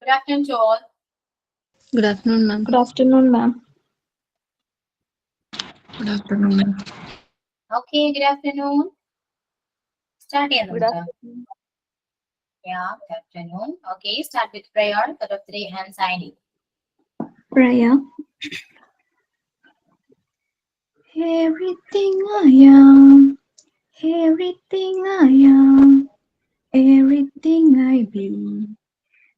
Good afternoon to all. Good afternoon, ma'am. Good afternoon, ma'am. Good afternoon, ma'am. Okay, good afternoon. Start here. Good afternoon. Yeah, good afternoon. Okay, start with prayer. Cut of 3 and signing. Prayer. Everything I am, everything I am, everything I be,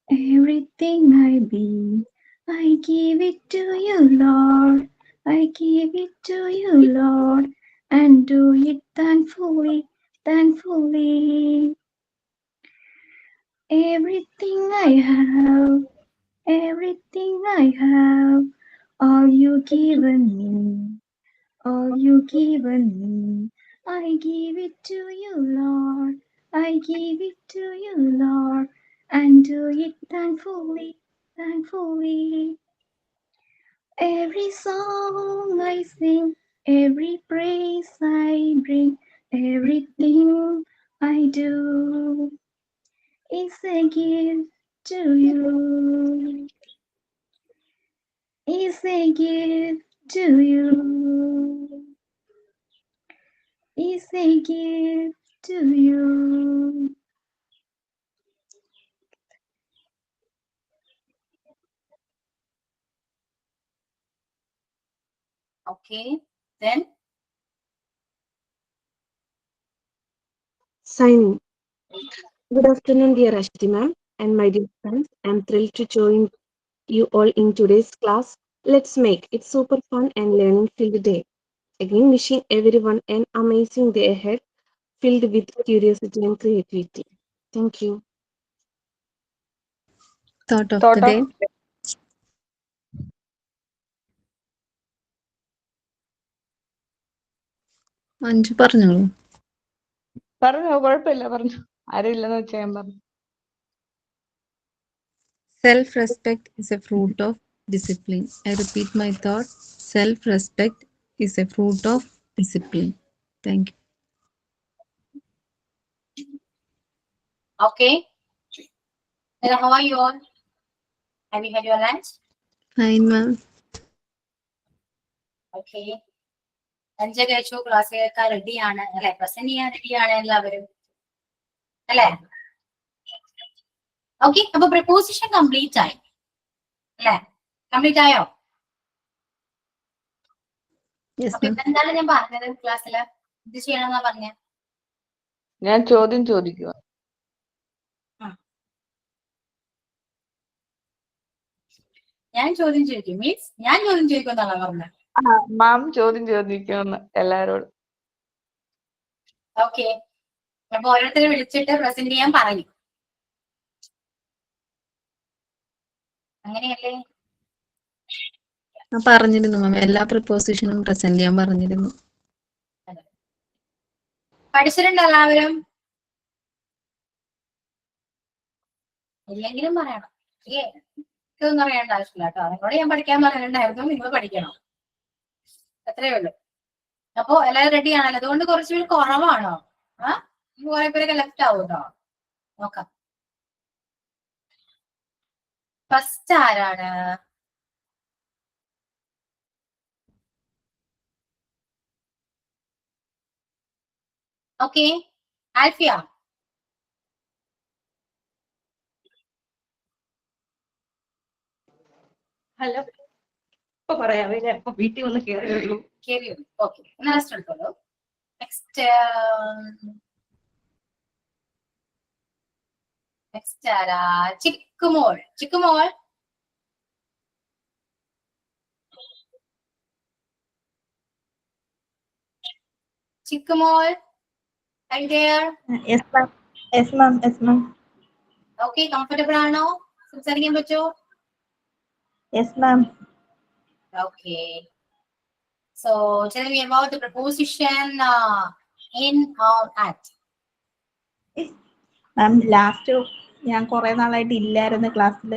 everything I be, I give it to you, Lord. I give it to you, Lord, and do it thankfully, thankfully. Everything I have, everything I have, all you given me, all you given me. I give it to you, Lord. I give it to you, Lord, and do it thankfully, thankfully. Every song I sing, every praise I bring, everything I do is a gift to you. Is a gift to you. Is a gift to you. Okay, then Signing. Good afternoon, dear Ashti ma'am and my dear friends. I'm thrilled to join you all in today's class. Let's make it super fun and learning filled day. Again, wishing everyone an amazing day ahead, filled with curiosity and creativity. Thank you. Thought of Thought the day. അഞ്ചു പറഞ്ഞോളൂ. പറഞ്ഞോ, കുഴപ്പമില്ല, പറഞ്ഞു. ആരും ഇല്ലെന്ന് വെച്ചാൽ ഞാൻ പറഞ്ഞു. Self-respect is a fruit of discipline. I repeat my thought. Self-respect is a fruit of discipline. Thank you. okay. Then how are you all? Have you had your lunch? Fine, ma'am. Okay. Lunch കഴിച്ചു, class കേൾക്കാൻ റെഡിയാണ് അല്ലെ, present ചെയ്യാൻ റെഡിയാണ് എല്ലാവരും അല്ലെ? Okay, അപ്പൊ preposition complete ആയി അല്ലെ? കംപ്ലീറ്റ് ആയോ? Yes, അപ്പൊ ma'am. ഇതെന്താണ് ഞാൻ പറഞ്ഞത് ക്ലാസ്സില്? ഇത് ചെയ്യണമെന്നാ പറഞ്ഞ? ഞാൻ ചോദ്യം ചോദിക്കുക. ഞാൻ ചോദ്യം ചോദിക്കും മീൻസ് ഞാൻ ചോദ്യം ചോദിക്കുമെന്നാണോ പറഞ്ഞത്? മാം ചോദ്യം ചോദിക്കുമെന്ന് എല്ലാരോടും. ഓക്കെ, അപ്പൊ ഓരോരുത്തരെ വിളിച്ചിട്ട് പ്രസന്റ് ചെയ്യാൻ പറയും, അങ്ങനെയല്ലേ? പറഞ്ഞിരുന്നു മാം, എല്ലാ പ്രിപ്പോസിഷനും പ്രസന്റ് ചെയ്യാൻ പറഞ്ഞിരുന്നു. പഠിച്ചിട്ടുണ്ടോ എല്ലാവരും? ഇല്ലെങ്കിലും പറയണം. ഇതൊന്നും അറിയേണ്ട ആവശ്യമില്ല കേട്ടോ. നിങ്ങളോട് ഞാൻ പഠിക്കാൻ പറഞ്ഞിട്ടുണ്ടായിരുന്നു, നിങ്ങൾ പഠിക്കണം, അത്രേ ഉള്ളൂ. അപ്പൊ എല്ലാവരും റെഡി ആണല്ലോ? അതുകൊണ്ട് കുറച്ചുപേര് കുറവാണോ? കുറെ പേരൊക്കെ ലെഫ്റ്റ് ആവും കേട്ടോ. നോക്കാം. ഫസ്റ്റ് ആരാണ്? ഓക്കെ, ആൽഫിയ. ഹലോ, ഇപ്പൊ പറയാവേ, ഇപ്പൊ വീട്ടിൽ വന്ന് കേറിയുള്ളൂ. ഓക്കെ, എന്നാ റെസ്റ്റ് എടുത്തോളൂ. നെക്സ്റ്റ് ആരാ? ചിക്കുമോൾ. ചിക്കുമോൾ, ചിക്കുമോൾ, are you there? Yes, ma'am. Yes, ma'am. Yes, ma'am. Okay, comfortable ആണോ? സംസാരിക്കാൻ പറ്റുമോ? Yes, ma'am. Okay. So tell me about the preposition in or at. Ma'am, last ഞാൻ കുറെ നാളായിട്ട് ഇല്ലായിരുന്നു ക്ലാസ്സിൽ,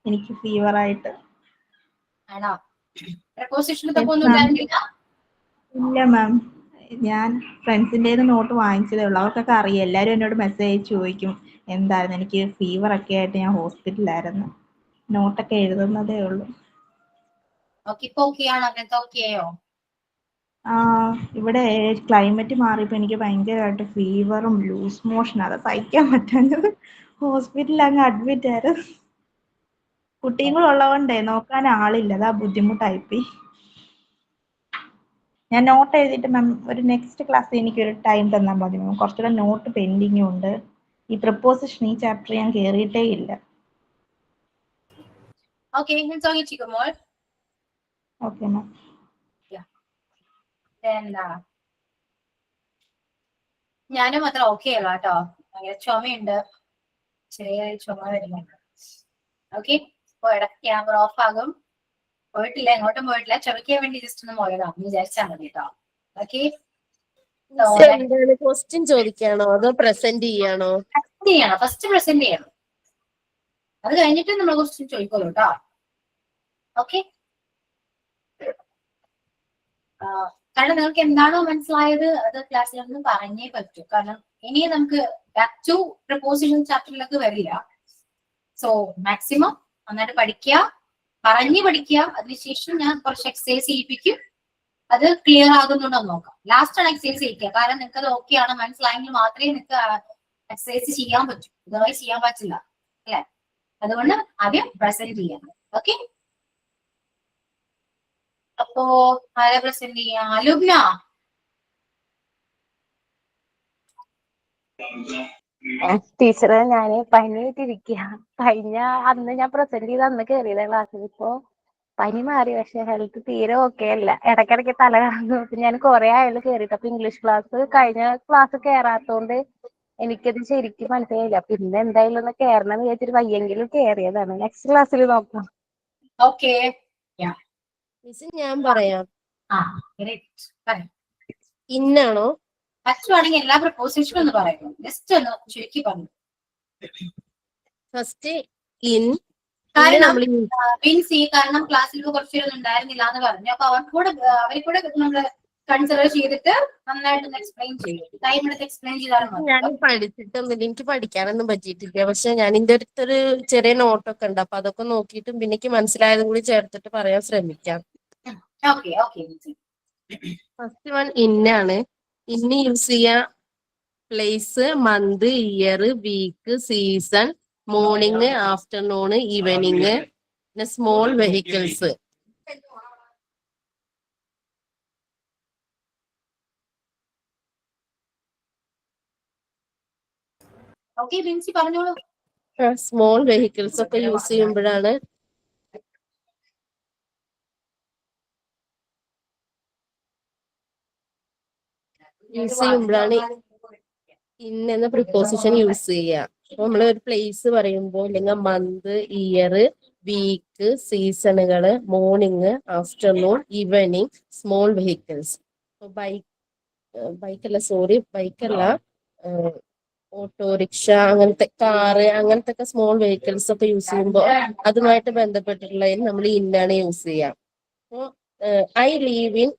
എനിക്ക് ഫീവർ ആയിട്ട്. ആണോ? preposition ഒന്നും ഉണ്ടായിരുന്നില്ല? ഇല്ല മാം, ഞാൻ ഫ്രണ്ട്സിൻ്റെ നോട്ട് വാങ്ങിച്ചതേ ഉള്ളൂ. അവർക്കൊക്കെ അറിയാം, എല്ലാവരും എന്നോട് മെസ്സേജ് അയച്ച് ചോദിക്കും എന്തായിരുന്നു, എനിക്ക് ഫീവർ ഒക്കെ ആയിട്ട് ഞാൻ ഹോസ്പിറ്റലിലായിരുന്നു. നോട്ടൊക്കെ എഴുതുന്നതേ ഉള്ളൂ. ഇപ്പൊ ഓക്കെ ആണോ? അങ്ങനത്തെ ഓക്കെ ആയോ? ഇവിടെ ക്ലൈമറ്റ് മാറിയപ്പോൾ എനിക്ക് ഭയങ്കരമായിട്ട് ഫീവറും ലൂസ് മോഷൻ, അത് സഹിക്കാൻ പറ്റാഞ്ഞത് ഹോസ്പിറ്റലിൽ അങ്ങ് അഡ്മിറ്റ് ആയിരുന്നു. കുട്ടിയും കൂടെ ഉള്ളതുകൊണ്ടേ നോക്കാൻ ആളില്ല, അതാ ബുദ്ധിമുട്ടായിപ്പോയി. ഞാൻ നോട്ട് എഴുതിയിട്ട് മാം ഒരു നെക്സ്റ്റ് ക്ലാസ്സിൽ എനിക്കൊരു ടൈം തന്നാൽ മതി മാം. കുറച്ചുകൂടെ നോട്ട് പെൻഡിങ്ങും ഉണ്ട്. ഈ പ്രപ്പോസിഷൻ ഈ ചാപ്റ്റർ ഞാൻ കയറിയിട്ടേ ഇല്ല. Okay, it's okay, Chikamol. Okay ma'am. Then ഞാനും അത്ര ഓക്കെ അല്ല കേട്ടോ. ഭയങ്കര ചുമയുണ്ട്, ചെറിയ ചുമ വരുന്നുണ്ട്. ഓക്കെ, അപ്പൊ ഇടയ്ക്ക് ക്യാമറ ഓഫ് ആകും. പോയിട്ടില്ല, എങ്ങോട്ടും പോയിട്ടില്ല, ചുമയ്ക്കാൻ വേണ്ടി ജസ്റ്റ് ഒന്ന് പോയതാന്ന് വിചാരിച്ചാൽ മതി കേട്ടോ. ഓക്കെ, ക്വസ്റ്റ്യൻ ചോദിക്കാണോ അതോ പ്രസന്റ് ചെയ്യാണോ? പ്രസന്റ് ചെയ്യണം, ഫസ്റ്റ് പ്രസന്റ് ചെയ്യണം. അത് കഴിഞ്ഞിട്ട് നമ്മൾ ക്വസ്റ്റ്യൻ ചോദിക്കുള്ളൂ കേട്ടോ. ഓക്കെ, കാരണം നിങ്ങൾക്ക് എന്താണോ മനസ്സിലായത് അത് ക്ലാസ്സിൽ ഒന്ന് പറഞ്ഞേ പറ്റൂ. കാരണം ഇനി നമുക്ക് ബാക്ക് ടു പ്രപ്പോസിഷൻ ചാപ്റ്ററിലേക്ക് വരില്ല. സോ മാക്സിമം നന്നായിട്ട് പഠിക്കുക, പറഞ്ഞു പഠിക്കുക. അതിനുശേഷം ഞാൻ കുറച്ച് എക്സസൈസ് ചെയ്യിപ്പിക്കും, അത് ക്ലിയർ ആകുന്നുണ്ടോ നോക്കാം. ലാസ്റ്റ് ആണ് എക്സസൈസ് ചെയ്യിക്കുക. കാരണം നിങ്ങൾക്ക് അത് ഓക്കെ ആണ് മനസ്സിലായെങ്കിൽ മാത്രമേ നിങ്ങൾക്ക് എക്സസൈസ് ചെയ്യാൻ പറ്റൂ, ഇതുവരെ ചെയ്യാൻ പറ്റില്ല അല്ലെ. അതുകൊണ്ട് ആദ്യം പ്രസന്റ് ചെയ്യാം. ഓക്കെ, അപ്പോ ആരെ പ്രസന്റ് ചെയ്യാം? ലുബ്ന. ടീച്ചറെ, ഞാന് പനിയായിട്ടിരിക്കുക. കഴിഞ്ഞ അന്ന് ഞാൻ പ്രസന്റ് ചെയ്ത് അന്ന് കയറിയത് ക്ലാസ്സിൽ. ഇപ്പോ പനി മാറി, പക്ഷെ ഹെൽത്ത് തീരെ ഓക്കെ അല്ല. ഇടയ്ക്കിടയ്ക്ക് തല കറങ്ങും. അപ്പൊ ഞാൻ കുറെ ആയാലും കയറിയിട്ട്. അപ്പൊ ഇംഗ്ലീഷ് ക്ലാസ് കഴിഞ്ഞ ക്ലാസ് കയറാത്തോണ്ട് എനിക്കത് ശരിക്കും മനസ്സിലായില്ല. അപ്പൊ ഇന്ന് എന്തായാലും ഒന്ന് കയറണം എന്ന് വിചാരിച്ചിട്ട് വയ്യെങ്കിലും കയറിയതാണ്. നെക്സ്റ്റ് ക്ലാസ്സിൽ നോക്കാം. ഓക്കെ, മിസ് ഞാൻ പറയാം. ഇന്നാണോ പറ്റുവാണെങ്കിൽ എല്ലാ പ്രപ്പോസിഷനും ഒന്ന് പറയുന്നു, ജസ്റ്റ് ഒന്ന് ചുരുക്കി പറഞ്ഞു. ഫസ്റ്റ് ഇൻ, കാരണം മീൻസ് കാരണം ക്ലാസ്സിൽ കുറച്ചുപേരൊന്നും ഉണ്ടായിരുന്നില്ല എന്ന് പറഞ്ഞു. അപ്പൊ അവരെ കൂടെ നമ്മള് കൺസിഡർ ചെയ്തിട്ട് നന്നായിട്ട് എക്സ്പ്ലെയിൻ ചെയ്യും. ടൈം എടുത്ത് എക്സ്പ്ലെയിൻ ചെയ്താലും ഞാൻ പഠിച്ചിട്ടൊന്നുമില്ല, എനിക്ക് പഠിക്കാനൊന്നും പറ്റിയിട്ടില്ല. പക്ഷെ ഞാൻ ഇതിന്റെ അടുത്തൊരു ചെറിയ നോട്ടൊക്കെ ഉണ്ട്. അപ്പൊ അതൊക്കെ നോക്കിയിട്ടും പിന്നെ എനിക്ക് മനസ്സിലായതും കൂടി ചേർത്തിട്ട് പറയാൻ ശ്രമിക്കാം. ഫസ്റ്റ് വൺ ഇന്നാണ്. ഇന്ന് യൂസ് ചെയ്യാ place, month, year, week, season, morning, afternoon, evening, പിന്നെ സ്മോൾ വെഹിക്കിൾസ്. സ്മോൾ വെഹിക്കിൾസ് ഒക്കെ യൂസ് ചെയ്യുമ്പോഴാണ് ഇന്ന പ്രിപ്പോസിഷൻ യൂസ് ചെയ്യുക. അപ്പൊ നമ്മള് ഒരു പ്ലേസ് പറയുമ്പോൾ അല്ലെങ്കിൽ മന്ത്, ഇയർ, വീക്ക്, സീസണുകള്, morning, afternoon, evening, small vehicles. ബൈക്കല്ല ഓട്ടോറിക്ഷ, അങ്ങനത്തെ കാറ്, അങ്ങനത്തെ ഒക്കെ സ്മോൾ വെഹിക്കിൾസ് ഒക്കെ യൂസ് ചെയ്യുമ്പോൾ അതുമായിട്ട് ബന്ധപ്പെട്ടിട്ടുള്ളതിന് നമ്മൾ ഇന്നാണ് യൂസ് ചെയ്യാം. അപ്പോ ഐ ലീവ് ഇൻ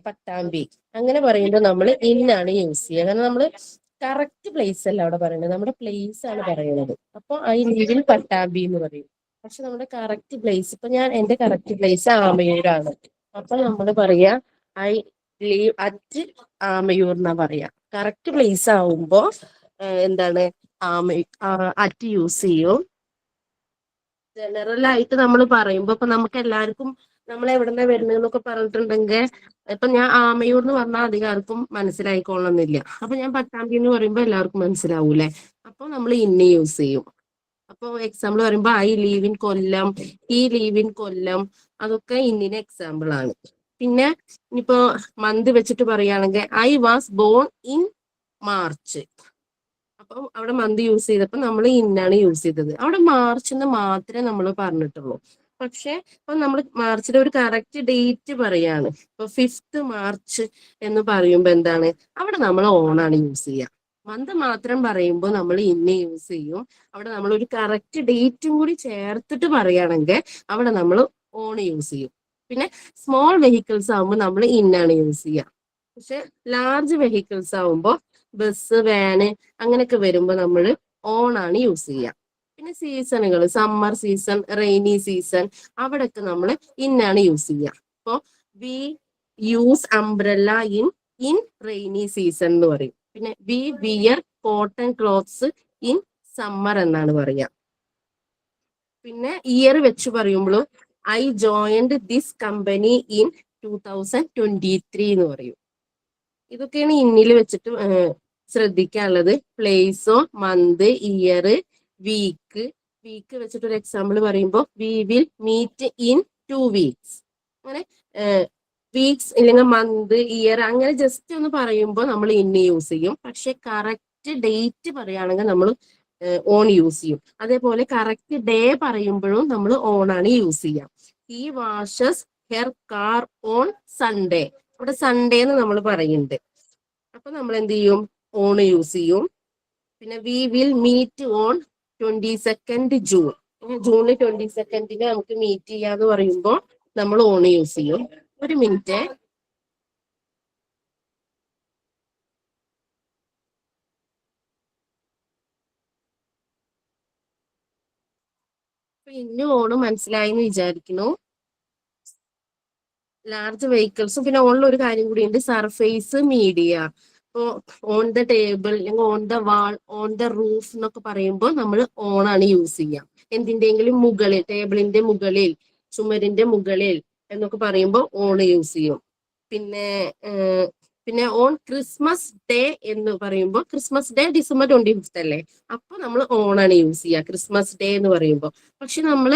പട്ടാമ്പി അങ്ങനെ പറയുമ്പോൾ നമ്മൾ ഇന്നാണ് യൂസ് ചെയ്യുക. കാരണം നമ്മള് കറക്റ്റ് പ്ലേസ് അല്ല അവിടെ പറയുന്നത്, നമ്മുടെ പ്ലേസ് ആണ് പറയുന്നത്. അപ്പൊ ഐ ലീവ് ഇൻ പട്ടാമ്പി എന്ന് പറയും. പക്ഷെ നമ്മുടെ കറക്റ്റ് പ്ലേസ്, ഇപ്പൊ എന്റെ കറക്റ്റ് പ്ലേസ് ആമയൂരാണ്. അപ്പൊ നമ്മൾ പറയാ ഐ ലീവ് അറ്റ് ആമയൂർ എന്നാ പറയാ. കറക്റ്റ് പ്ലേസ് ആവുമ്പോ എന്താണ് അറ്റ് യൂസ് ചെയ്യും. ജനറൽ ആയിട്ട് നമ്മൾ പറയുമ്പോ ഇപ്പൊ നമുക്ക് എല്ലാവർക്കും നമ്മൾ എവിടെന്നാ വരുന്നതെന്നൊക്കെ പറഞ്ഞിട്ടുണ്ടെങ്കിൽ ഇപ്പൊ ഞാൻ ആമയൂർ എന്ന് പറഞ്ഞാൽ അധികം ആർക്കും മനസ്സിലായിക്കൊള്ളണമെന്നില്ല. അപ്പൊ ഞാൻ പട്ടാമ്പി എന്ന് പറയുമ്പോൾ എല്ലാവർക്കും മനസ്സിലാവൂലേ. അപ്പൊ നമ്മൾ ഇന്ന യൂസ് ചെയ്യും. അപ്പൊ എക്സാമ്പിൾ പറയുമ്പോ ഐ ലീവ് ഇൻ കൊല്ലം, ഈ ലീവ് ഇൻ കൊല്ലം, അതൊക്കെ ഇന്നിന് എക്സാമ്പിൾ ആണ്. പിന്നെ ഇനിയിപ്പോ മന്ത് വെച്ചിട്ട് പറയുകയാണെങ്കിൽ I was born in March. അപ്പൊ അവിടെ മന്ത് യൂസ് ചെയ്തപ്പോ നമ്മൾ ഇന്നാണ് യൂസ് ചെയ്തത്. അവിടെ മാർച്ച് എന്ന് മാത്രമേ നമ്മൾ പറഞ്ഞിട്ടുള്ളൂ. പക്ഷെ ഇപ്പൊ നമ്മൾ മാർച്ചിലെ ഒരു കറക്റ്റ് ഡേറ്റ് പറയാണ്. ഇപ്പൊ 5th മാർച്ച് എന്ന് പറയുമ്പോ എന്താണ്, അവിടെ നമ്മൾ ഓണാണ് യൂസ് ചെയ്യുക. മന്ത് മാത്രം പറയുമ്പോൾ നമ്മൾ ഇന്ന യൂസ് ചെയ്യും. അവിടെ നമ്മൾ ഒരു കറക്റ്റ് ഡേറ്റും കൂടി ചേർത്തിട്ട് പറയുകയാണെങ്കിൽ അവിടെ നമ്മൾ ഓൺ യൂസ് ചെയ്യും. പിന്നെ സ്മോൾ വെഹിക്കിൾസ് ആകുമ്പോൾ നമ്മൾ ഇന്നാണ് യൂസ് ചെയ്യുക. പക്ഷെ ലാർജ് വെഹിക്കിൾസ് ആകുമ്പോൾ ബസ്, വാന് അങ്ങനെയൊക്കെ വരുമ്പോൾ നമ്മൾ ഓൺ ആണ് യൂസ് ചെയ്യുക. പിന്നെ സീസണുകൾ, സമ്മർ സീസൺ, റെയിനി സീസൺ, അവിടെയൊക്കെ നമ്മൾ ഇന്നാണ് യൂസ് ചെയ്യുക. അപ്പോ we use umbrella in rainy season എന്ന് പറയും. പിന്നെ we wear cotton clothes in summer എന്നാണ് പറയുക. പിന്നെ ഇയർ വെച്ച് പറയുമ്പോഴും I joined this company in 2023 എന്ന് പറയും. ഇതൊക്കെയാണ് ഇന്നിൽ വെച്ചിട്ട് ശ്രദ്ധിക്കാനുള്ളത്. പ്ലേസോ, മന്ത്, ഇയർ, വീക്ക്. വീക്ക് വെച്ചിട്ട് ഒരു എക്സാമ്പിൾ പറയുമ്പോൾ V will meet in 2 weeks. അങ്ങനെ വീക്സ് ഇല്ലെങ്കിൽ മന്ത്, ഇയർ അങ്ങനെ ജസ്റ്റ് ഒന്ന് പറയുമ്പോൾ നമ്മൾ ഇന്ന് യൂസ് ചെയ്യും. പക്ഷെ കറക്റ്റ് ഡേറ്റ് പറയുകയാണെങ്കിൽ നമ്മൾ ഓൺ യൂസ് ചെയ്യും. അതേപോലെ കറക്റ്റ് ഡേ പറയുമ്പോഴും നമ്മൾ ഓൺ ആണ് യൂസ് ചെയ്യുക. He washes her car on Sunday. ഇവിടെ സൺഡേ എന്ന് നമ്മൾ പറയുന്നുണ്ട്. അപ്പൊ നമ്മൾ എന്ത് ചെയ്യും? ഓൺ യൂസ് ചെയ്യും. പിന്നെ we will meet on 22nd June. ജൂണിൽ 22nd നമുക്ക് മീറ്റ് ചെയ്യാന്ന് പറയുമ്പോൾ നമ്മൾ ഓൺ യൂസ് ചെയ്യും. ഒരു മിനിറ്റ്. ഇന്ന് ഓണ് മനസ്സിലായി എന്ന് വിചാരിക്കുന്നു. ലാർജ് വെഹിക്കിൾസും പിന്നെ ഓണിൽ ഒരു കാര്യം കൂടി ഉണ്ട്, സർഫേസ് മീഡിയ. ഇപ്പോ ഓൺ ദ ടേബിൾ അല്ലെങ്കിൽ on the wall, on the roof എന്നൊക്കെ പറയുമ്പോൾ നമ്മൾ ഓൺ ആണ് യൂസ് ചെയ്യുക. എന്തിന്റെങ്കിലും മുകളിൽ, ടേബിളിന്റെ മുകളിൽ, ചുമരിന്റെ മുകളിൽ എന്നൊക്കെ പറയുമ്പോൾ ഓൺ യൂസ് ചെയ്യും. പിന്നെ ഓൺ ക്രിസ്മസ് ഡേ എന്ന് പറയുമ്പോൾ, ക്രിസ്മസ് ഡേ December 25th അല്ലേ, അപ്പൊ നമ്മൾ ഓൺ ആണ് യൂസ് ചെയ്യുക ക്രിസ്മസ് ഡേ എന്ന് പറയുമ്പോൾ. പക്ഷെ നമ്മൾ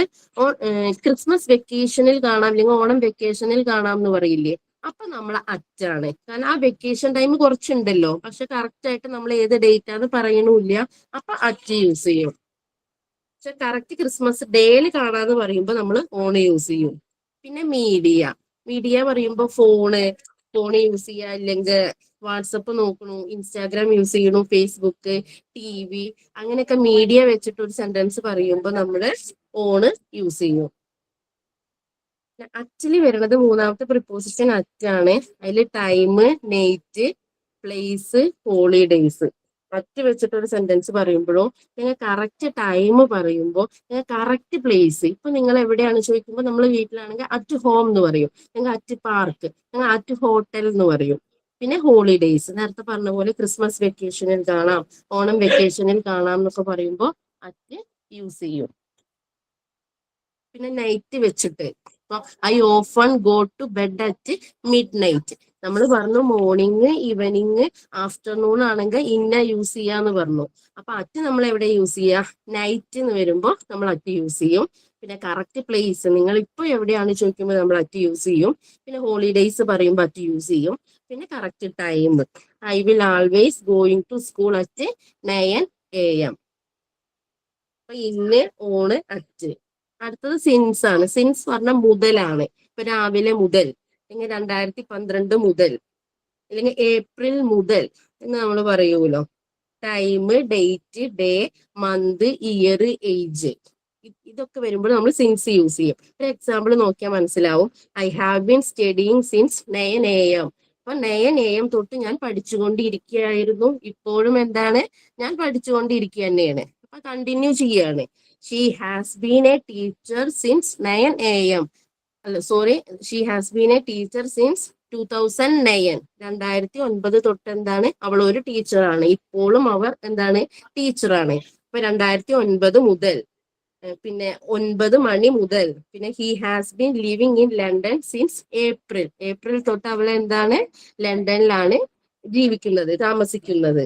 ക്രിസ്മസ് വെക്കേഷനിൽ കാണാം അല്ലെങ്കിൽ ഓണം വെക്കേഷനിൽ കാണാം എന്ന് പറയില്ലേ, അപ്പൊ നമ്മൾ അറ്റാണ്. കാരണം ആ വെക്കേഷൻ ടൈം കുറച്ചുണ്ടല്ലോ, പക്ഷെ കറക്റ്റ് ആയിട്ട് നമ്മൾ ഏത് ഡേറ്റ് ആണെന്ന് പറയണില്ല, അപ്പൊ അറ്റ് യൂസ് ചെയ്യും. പക്ഷെ കറക്റ്റ് ക്രിസ്മസ് ഡേയിൽ കാണാന്ന് പറയുമ്പോൾ നമ്മൾ ഓൺ യൂസ് ചെയ്യും. പിന്നെ മീഡിയ പറയുമ്പോൾ ഫോണ് യൂസ് ചെയ്യുക, അല്ലെങ്കിൽ വാട്സപ്പ് നോക്കണു, ഇൻസ്റ്റാഗ്രാം യൂസ് ചെയ്യണു, ഫേസ്ബുക്ക്, TV, അങ്ങനെയൊക്കെ മീഡിയ വെച്ചിട്ട് ഒരു സെന്റൻസ് പറയുമ്പോൾ നമ്മൾ ഓണ് യൂസ് ചെയ്യും. അറ്റില് വരുന്നത് മൂന്നാമത്തെ പ്രിപ്പോസിഷൻ അറ്റാണ്. അതിൽ time, night, place, holidays. At വെച്ചിട്ട് ഒരു സെന്റൻസ് പറയുമ്പോഴോ, നിങ്ങൾ കറക്റ്റ് ടൈം പറയുമ്പോൾ, നിങ്ങൾ കറക്റ്റ് പ്ലേസ്. ഇപ്പൊ നിങ്ങൾ എവിടെയാണ് ചോദിക്കുമ്പോൾ നമ്മൾ വീട്ടിലാണെങ്കിൽ അറ്റ് ഹോം എന്ന് പറയും, നിങ്ങൾ അറ്റ് പാർക്ക്, നിങ്ങൾ അറ്റ് ഹോട്ടൽ എന്ന് പറയും. പിന്നെ ഹോളിഡേയ്സ് നേരത്തെ പറഞ്ഞ പോലെ ക്രിസ്മസ് വെക്കേഷനിൽ കാണാം, ഓണം വെക്കേഷനിൽ കാണാം എന്നൊക്കെ പറയുമ്പോൾ അറ്റ് യൂസ് ചെയ്യും. പിന്നെ നൈറ്റ് വെച്ചിട്ട് ഇപ്പൊ I often go to bed at midnight. നമ്മൾ പറഞ്ഞു മോർണിംഗ്, ഈവനിങ്, ആഫ്റ്റർനൂൺ ആണെങ്കിൽ ഇന്ന യൂസ് ചെയ്യാന്ന് പറഞ്ഞു. അപ്പൊ അറ്റ് നമ്മൾ എവിടെ യൂസ് ചെയ്യുക? നൈറ്റ് എന്ന് വരുമ്പോൾ നമ്മൾ അറ്റ് യൂസ് ചെയ്യും. പിന്നെ കറക്റ്റ് പ്ലേസ്, നിങ്ങൾ ഇപ്പൊ എവിടെയാണ് ചോദിക്കുമ്പോൾ നമ്മൾ അറ്റ് യൂസ് ചെയ്യും. പിന്നെ ഹോളിഡേയ്സ് പറയുമ്പോൾ അറ്റ് യൂസ് ചെയ്യും. പിന്നെ correct time, I will always going to school at 9 AM. അപ്പൊ ഇന്ന്, ഓണ്, അറ്റ്. അടുത്തത് സിൻസ് ആണ്. സിൻസ് പറഞ്ഞാൽ മുതലാണ്. ഇപ്പൊ രാവിലെ മുതൽ, അല്ലെങ്കിൽ 2012 മുതൽ, അല്ലെങ്കിൽ ഏപ്രിൽ മുതൽ എന്ന് നമ്മൾ പറയൂലോ. Time, date, day, month, year, age, ഇതൊക്കെ വരുമ്പോൾ നമ്മൾ സിൻസ് യൂസ് ചെയ്യും. ഒരു എക്സാമ്പിൾ നോക്കിയാൽ മനസ്സിലാവും. I have been studying since 9 AM. അപ്പൊ 9 AM തൊട്ട് ഞാൻ പഠിച്ചുകൊണ്ടിരിക്കുകയായിരുന്നു. ഇപ്പോഴും എന്താണ്? ഞാൻ പഠിച്ചുകൊണ്ടിരിക്കുക തന്നെയാണ്. അപ്പൊ കണ്ടിന്യൂ ചെയ്യാണ്. She has been A teacher since 9 AM. അല്ല sorry, she has been A teacher since 2009. 2009 തൊട്ട് എന്താണ്? അവൾ ഒരു ടീച്ചറാണ്. ഇപ്പോഴും അവർ എന്താണ്? ടീച്ചറാണ്. ഇപ്പൊ 2009 മുതൽ, പിന്നെ 9 മണി മുതൽ. പിന്നെ he has been living in London since April തൊട്ട് അവൾ എന്താണ്? ലണ്ടനിലാണ് ജീവിക്കുന്നത്, താമസിക്കുന്നത്.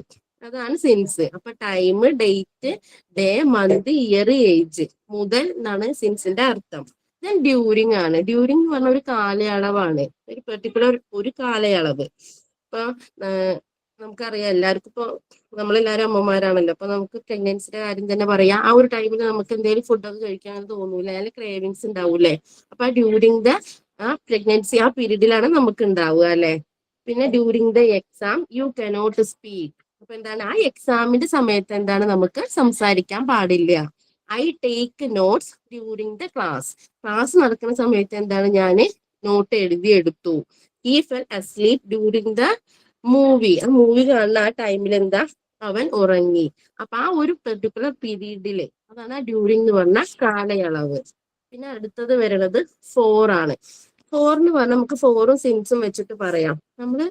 അതാണ് സിൻസ്. അപ്പൊ time, date, day, month, year, age, മുതൽ എന്നാണ് സിൻസിന്റെ അർത്ഥം. ദെൻ ഡ്യൂറിങ് ആണ്. ഡ്യൂറിങ് എന്ന് പറഞ്ഞ ഒരു കാലയളവാണ്, ഒരു പെർട്ടിക്കുലർ ഒരു കാലയളവ്. ഇപ്പൊ നമുക്കറിയാം, എല്ലാവർക്കും ഇപ്പൊ നമ്മളെല്ലാവരും അമ്മമാരാണല്ലോ. അപ്പൊ നമുക്ക് പ്രഗ്നൻസിന്റെ കാര്യം തന്നെ പറയാം. ആ ഒരു ടൈമിൽ നമുക്ക് എന്തെങ്കിലും ഫുഡൊക്കെ കഴിക്കാൻ തോന്നൂല, അല്ലെങ്കിൽ ക്രേവിങ്സ് ഉണ്ടാവൂലേ. അപ്പൊ ഡ്യൂറിങ് ദ പ്രഗ്നൻസി ആ പീരീഡിലാണ് നമുക്ക് ഉണ്ടാവുക അല്ലെ. പിന്നെ during the exam you cannot speak. അപ്പൊ എന്താണ്? ആ എക്സാമിന്റെ സമയത്ത് എന്താണ്? നമുക്ക് സംസാരിക്കാൻ പാടില്ല. I take notes during the class നടക്കുന്ന സമയത്ത് എന്താണ്? ഞാൻ നോട്ട് എഴുതിയെടുത്തു. He fell asleep during the movie. ആ മൂവി കാണുന്ന ആ ടൈമിൽ എന്താ? അവൻ ഉറങ്ങി. അപ്പൊ ആ ഒരു പെർട്ടിക്കുലർ പീരീഡില്, അതാണ് ഡ്യൂറിങ് എന്ന് പറഞ്ഞ കാലയളവ്. പിന്നെ അടുത്തത് വരുന്നത് 4 ആണ്. 4 എന്ന് പറഞ്ഞാൽ നമുക്ക് 4ഉം സിൻസും വെച്ചിട്ട് പറയാം. നമ്മള്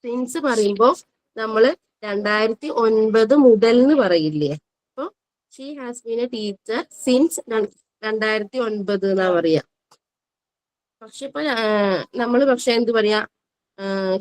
സിൻസ് പറയുമ്പോ നമ്മള് 2009 മുതൽ എന്ന് പറയില്ലേ. അപ്പൊ she has been A teacher since 2009 എന്നാ പറയാ. പക്ഷെ ഇപ്പൊ നമ്മള് പക്ഷെ എന്ത് പറയാ,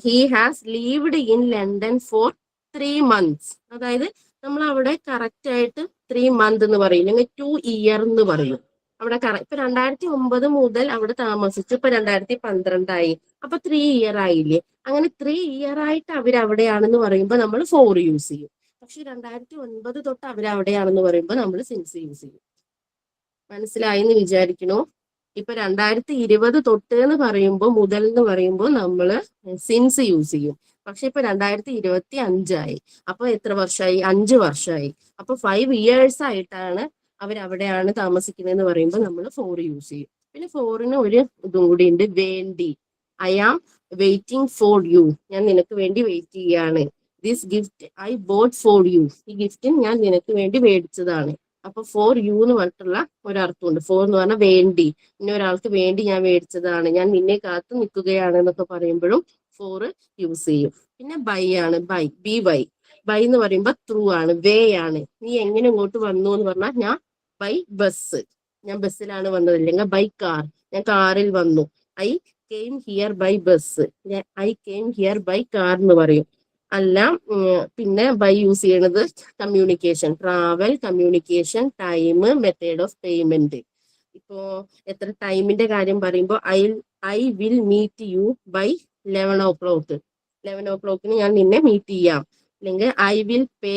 he has lived in London four 3 months. അതായത് നമ്മൾ അവിടെ കറക്റ്റ് ആയിട്ട് 3 months എന്ന് പറയും, അല്ലെങ്കിൽ 2 years എന്ന് പറയും. അവിടെ ഇപ്പൊ 2009 മുതൽ അവിടെ താമസിച്ചു, ഇപ്പൊ 2012 അപ്പൊ 3 years ആയില്ലേ. അങ്ങനെ 3 years ആയിട്ട് അവരവിടെയാണെന്ന് പറയുമ്പോൾ നമ്മൾ 4 യൂസ് ചെയ്യും. പക്ഷെ 2009 തൊട്ട് അവരവിടെയാണെന്ന് പറയുമ്പോൾ നമ്മൾ സിൻസ് യൂസ് ചെയ്യും. മനസ്സിലായി എന്ന് വിചാരിക്കണു. ഇപ്പൊ 2020 തൊട്ട് എന്ന് പറയുമ്പോൾ, മുതൽ എന്ന് പറയുമ്പോൾ നമ്മള് സിൻസ് യൂസ് ചെയ്യും. പക്ഷെ ഇപ്പൊ 2025 ആയി. അപ്പൊ എത്ര വർഷമായി? 5 വർഷമായി. അപ്പൊ 5 years ആയിട്ടാണ് അവരവിടെയാണ് താമസിക്കുന്നതെന്ന് പറയുമ്പോൾ നമ്മൾ 4 യൂസ് ചെയ്യും. പിന്നെ 4ന് ഒരു ഇതും കൂടി ഉണ്ട്, വേണ്ടി. I am waiting for you. ഞാൻ നിനക്ക് വേണ്ടി വെയിറ്റ് ചെയ്യാണ്. This gift I bought for you. ഈ ഗിഫ്റ്റ് ഞാൻ നിനക്ക് വേണ്ടി മേടിച്ചതാണ്. അപ്പൊ ഫോർ യു എന്ന് പറഞ്ഞിട്ടുള്ള ഒരർത്ഥമുണ്ട്. ഫോർ എന്ന് പറഞ്ഞാൽ വേണ്ടി, ഇന്ന ഒരാൾക്ക് വേണ്ടി ഞാൻ മേടിച്ചതാണ്, ഞാൻ നിന്നെ കാത്തു നിൽക്കുകയാണ് എന്നൊക്കെ പറയുമ്പോഴും 4 യൂസ് ചെയ്യും. പിന്നെ ബൈ ആണ്, ബൈ, ബി വൈ. ബൈ എന്ന് പറയുമ്പോൾ ത്രൂ ആണ്, വേ ആണ്. നീ എങ്ങനെ ഇങ്ങോട്ട് വന്നു എന്ന് പറഞ്ഞാൽ ഞാൻ ബൈ ബസ്, ഞാൻ ബസ്സിലാണ് വന്നത്. അല്ലെങ്കിൽ ബൈ കാർ, ഞാൻ കാറിൽ വന്നു. I came here by bus, I came here by car എന്ന് പറയും. അല്ല പിന്നെ ബൈ യൂസ് ചെയ്യണത് communication, travel, communication, time, method of payment. ഇപ്പോ എത്ര ടൈമിന്റെ കാര്യം പറയുമ്പോൾ I will meet you by 11 o'clock. 11 o'clock ഞാൻ നിന്നെ മീറ്റ് ചെയ്യാം. അല്ലെങ്കിൽ I will pay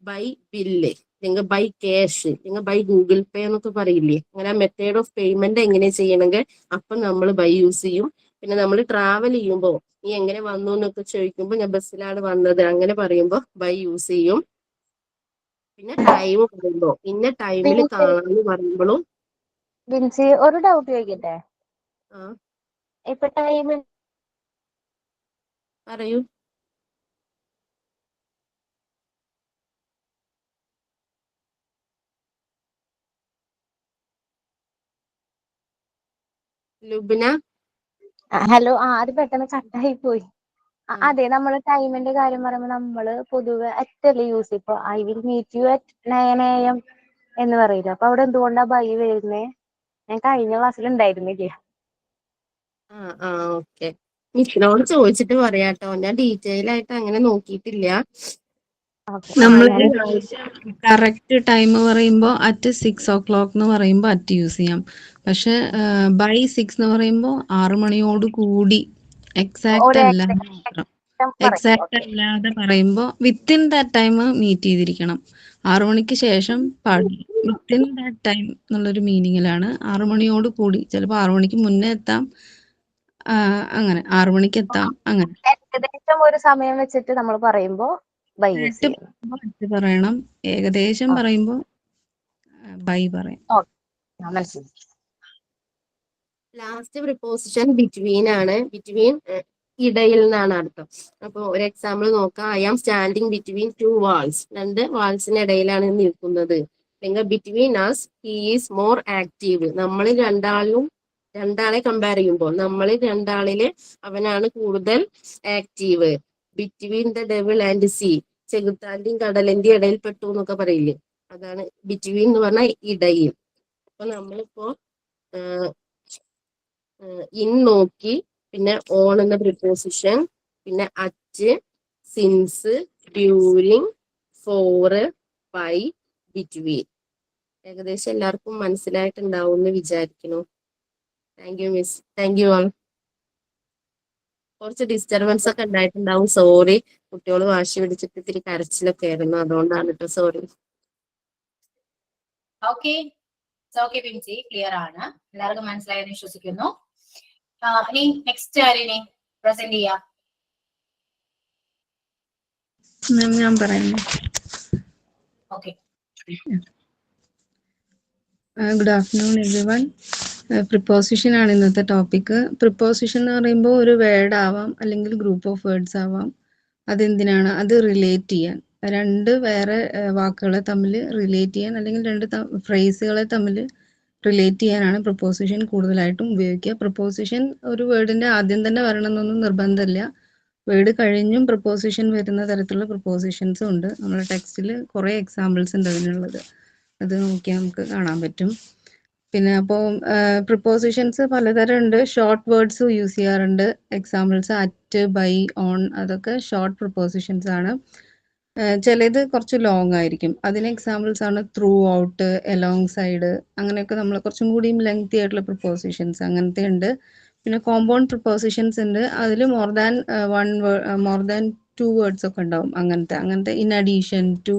by bill, അല്ലെങ്കിൽ ബൈ ക്യാഷ്, അല്ലെങ്കിൽ ബൈ ഗൂഗിൾ പേ എന്നൊക്കെ പറയില്ലേ. അങ്ങനെ മെത്തേഡ് ഓഫ് പേയ്മെന്റ് എങ്ങനെ ചെയ്യണമെങ്കിൽ അപ്പൊ നമ്മൾ ബൈ യൂസ് ചെയ്യും. പിന്നെ നമ്മൾ ട്രാവൽ ചെയ്യുമ്പോൾ നീ എങ്ങനെ വന്നു എന്നൊക്കെ ചോദിക്കുമ്പോൾ ഞാൻ ബസ്സിലാണ് വന്നത് അങ്ങനെ പറയുമ്പോൾ ബൈ യൂസ് ചെയ്യും. പിന്നെ ടൈം പറയുമ്പോ ഇന്ന ടൈമിൽ കാണാന്ന് പറയുമ്പോഴും. ബിൻസി, ഒരു ഡൗട്ട് ചോദിക്കട്ടെ? ആ ഇപ്പൊ ടൈം പറയൂ. ലുബ്ന, ഹലോ, അത് പെട്ടെന്ന് കട്ടായി പോയി. അതെ, നമ്മള് ടൈമിന്റെ കാര്യം പറയുമ്പോൾ നമ്മള് പൊതുവെ അറ്റല്ലേ യൂസ് ചെയ്യും. ഇപ്പൊ I will meet you at 9 AM എന്ന് പറയില്ല. അപ്പൊ അവിടെ എന്തുകൊണ്ടാ ബൈ വരുന്നേ? ഞാൻ കഴിഞ്ഞ ക്ലാസ്സിൽ ഉണ്ടായിരുന്നില്ല. ഓക്കെ. മിസ്സിനോട് ചോദിച്ചിട്ട് പറയാട്ടോ, ഞാൻ ഡീറ്റെയിൽ ആയിട്ട് അങ്ങനെ നോക്കിയിട്ടില്ല. നമ്മൾ ഞാൻ കറക്റ്റ് ടൈം പറയുമ്പോൾ അറ്റ് 6 o'clock എന്ന് പറയുമ്പോൾ അറ്റ് യൂസ് ചെയ്യാം. പക്ഷെ ബൈ 6 എന്ന് പറയുമ്പോൾ 6 മണിയോട് കൂടി, എക്സാക്ട് ഒരു അല്ല മാത്രം. എക്സാക്ട് അല്ലാതെ പറയുമ്പോൾ വിത്തിൻ ദാറ്റ് ടൈം മീറ്റ് ചെയ്തിരിക്കണം. 6 മണിക്ക് ശേഷം പാടില്ല. വിത്തിൻ ദാറ്റ് ടൈം എന്നുള്ളൊരു മീനിങ്ങിലാണ്. 6 മണിയോട് കൂടി, ചിലപ്പോൾ 6 മണിക്ക് മുന്നേ എത്താം, അങ്ങനെ 6 മണിക്ക് എത്താം, അങ്ങനെ. ഏകദേശം ഒരു സമയം വെച്ചിട്ട് നമ്മൾ പറയുമ്പോ ബൈ യൂസ് കറക്റ്റ് ചെയ്യണം. പറയണം. ഏകദേശം പറയുമ്പോൾ ബൈ പറയാം. മനസ്സിലായി. ലാസ്റ്റ് പ്രിപ്പോസിഷൻ ബിറ്റ്വീൻ ആണ്. ബിറ്റ്വീൻ ഇടയിൽ നിന്നാണ് അർത്ഥം. അപ്പൊ ഒരു എക്സാമ്പിൾ നോക്കാം. I am standing between 2 walls. 2 വാൾസിന് ഇടയിലാണ് നിൽക്കുന്നത്. അല്ലെങ്കിൽ between us he is more active. നമ്മൾ രണ്ടാളെ കമ്പയർ ചെയ്യുമ്പോൾ നമ്മൾ രണ്ടാളില് അവനാണ് കൂടുതൽ active. Between the devil and sea, ചെകുത്താന്റെയും കടലിന്റെയും ഇടയിൽ പെട്ടു എന്നൊക്കെ പറയില്ലേ, അതാണ് ബിറ്റ്വീൻ എന്ന് പറഞ്ഞാൽ ഇടയിൽ. അപ്പൊ നമ്മളിപ്പോ ഇൻ നോക്കി, പിന്നെ ഓൺ എന്ന പ്രിപ്പോസിഷൻ, പിന്നെ at, since, during, for, by, between. ഏകദേശം എല്ലാവർക്കും മനസ്സിലായിട്ടുണ്ടാവും എന്ന് വിചാരിക്കുന്നു. Thank you miss, thank you all. കുറച്ച് ഡിസ്റ്റർബൻസ് ഒക്കെ ഉണ്ടായിട്ടുണ്ടാവും, സോറി. കുട്ടികൾ വാശി പിടിച്ചിട്ട് ഇത്തിരി കരച്ചിലൊക്കെ ആയിരുന്നു, അതുകൊണ്ടാണ് കേട്ടോ, സോറി. ഓക്കെ, ബിൻസി, ക്ലിയർ ആണ്, എല്ലാവർക്കും മനസ്സിലായെന്ന് വിശ്വസിക്കുന്നു. ഇനി നെക്സ്റ്റ് ആരെയും പ്രസന്റ് ചെയ്യാം? ഞാൻ പറയുന്നു. Okay. Good afternoon every one. Preposition ആണ് ഇന്നത്തെ ടോപ്പിക്ക്. പ്രിപ്പോസിഷൻ എന്ന് പറയുമ്പോൾ ഒരു വേർഡ് ആവാം, അല്ലെങ്കിൽ ഗ്രൂപ്പ് ഓഫ് വേർഡ്സ് ആവാം. അതെന്തിനാണ്? അത് റിലേറ്റ് ചെയ്യാൻ. രണ്ട് വേറെ വാക്കുകളെ തമ്മിൽ റിലേറ്റ് ചെയ്യാൻ അല്ലെങ്കിൽ രണ്ട് ഫ്രേസുകളെ തമ്മിൽ റിലേറ്റ് ചെയ്യാനാണ് പ്രപ്പോസിഷൻ കൂടുതലായിട്ടും ഉപയോഗിക്കുക. പ്രപ്പോസിഷൻ ഒരു വേർഡിന്റെ ആദ്യം തന്നെ വരണമെന്നൊന്നും നിർബന്ധമില്ല. വേർഡ് കഴിഞ്ഞും പ്രപ്പോസിഷൻ വരുന്ന തരത്തിലുള്ള പ്രപ്പോസിഷൻസും ഉണ്ട്. നമ്മുടെ ടെക്സ്റ്റിൽ കുറേ എക്സാമ്പിൾസ് ഉണ്ട് അതിനുള്ളത്. അത് നോക്കിയാൽ നമുക്ക് കാണാൻ പറ്റും. പിന്നെ അപ്പോൾ പ്രിപ്പോസിഷൻസ് പലതരം ഉണ്ട്. ഷോർട്ട് വേർഡ്സ് യൂസ് ചെയ്യാറുണ്ട്. എക്സാമ്പിൾസ് അറ്റ്, ബൈ, ഓൺ, അതൊക്കെ ഷോർട്ട് പ്രിപ്പോസിഷൻസ് ആണ്. ചിലത് കുറച്ച് ലോങ് ആയിരിക്കും. അതിന് എക്സാമ്പിൾസ് ആണ് ത്രൂ ഔട്ട്, എലോങ് സൈഡ്, അങ്ങനെയൊക്കെ നമ്മൾ കുറച്ചും കൂടിയും ലെങ്തി ആയിട്ടുള്ള പ്രിപ്പോസിഷൻസ് അങ്ങനത്തെ ഉണ്ട്. പിന്നെ കോമ്പൗണ്ട് പ്രിപ്പോസിഷൻസ് ഉണ്ട്. അതിൽ മോർ ദാൻ 2 വേർഡ്സ് ഒക്കെ ഉണ്ടാവും. അങ്ങനത്തെ in addition to,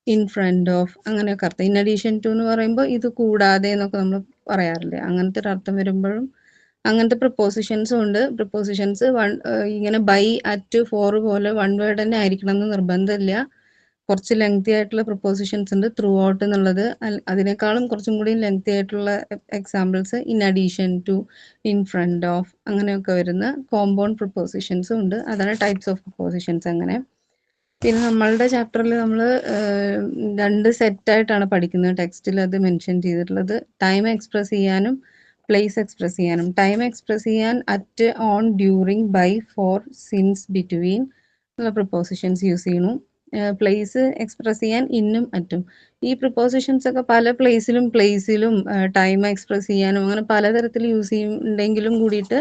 in front of, അങ്ങനെയൊക്കെ അർത്ഥം. ഇൻ അഡീഷൻ ടു എന്ന് പറയുമ്പോൾ ഇത് കൂടാതെ എന്നൊക്കെ നമ്മൾ പറയാറില്ലേ, അങ്ങനത്തെ ഒരു അർത്ഥം വരുമ്പോഴും അങ്ങനത്തെ പ്രിപ്പോസിഷൻസും ഉണ്ട്. പ്രിപ്പോസിഷൻസ് ഇങ്ങനെ ബൈ, അറ്റ്, ഫോർ പോലെ വൺ വേർഡ് തന്നെ ആയിരിക്കണം എന്ന് നിർബന്ധമില്ല. കുറച്ച് ലെങ്തി ആയിട്ടുള്ള പ്രിപ്പോസിഷൻസ് ഉണ്ട്. ത്രൂ ഔട്ട് എന്നുള്ളത് അതിനേക്കാളും കുറച്ചും കൂടി ലെങ്തി ആയിട്ടുള്ള examples in addition to, in front of, അങ്ങനെയൊക്കെ വരുന്ന കോമ്പൗണ്ട് പ്രിപ്പോസിഷൻസും ഉണ്ട്. അതാണ് ടൈപ്സ് ഓഫ് പ്രിപ്പോസിഷൻസ്. അങ്ങനെ പിന്നെ നമ്മളുടെ ചാപ്റ്ററിൽ നമ്മൾ 2 സെറ്റായിട്ടാണ് പഠിക്കുന്നത്. ടെക്സ്റ്റിൽ അത് മെൻഷൻ ചെയ്തിട്ടുള്ളത് ടൈം എക്സ്പ്രസ് ചെയ്യാനും പ്ലേസ് എക്സ്പ്രസ് ചെയ്യാനും. ടൈം എക്സ്പ്രസ് ചെയ്യാൻ at, on, during, by, for, since, between എന്നുള്ള പ്രിപ്പോസിഷൻസ് യൂസ് ചെയ്യുന്നു. പ്ലേസ് എക്സ്പ്രസ് ചെയ്യാൻ ഇന്നും അറ്റും. ഈ പ്രിപ്പോസിഷൻസ് ഒക്കെ പല പ്ലേസിലും ടൈം എക്സ്പ്രസ് ചെയ്യാനും അങ്ങനെ പലതരത്തിൽ യൂസ് ചെയ്യുന്നുണ്ടെങ്കിലും കൂടിയിട്ട്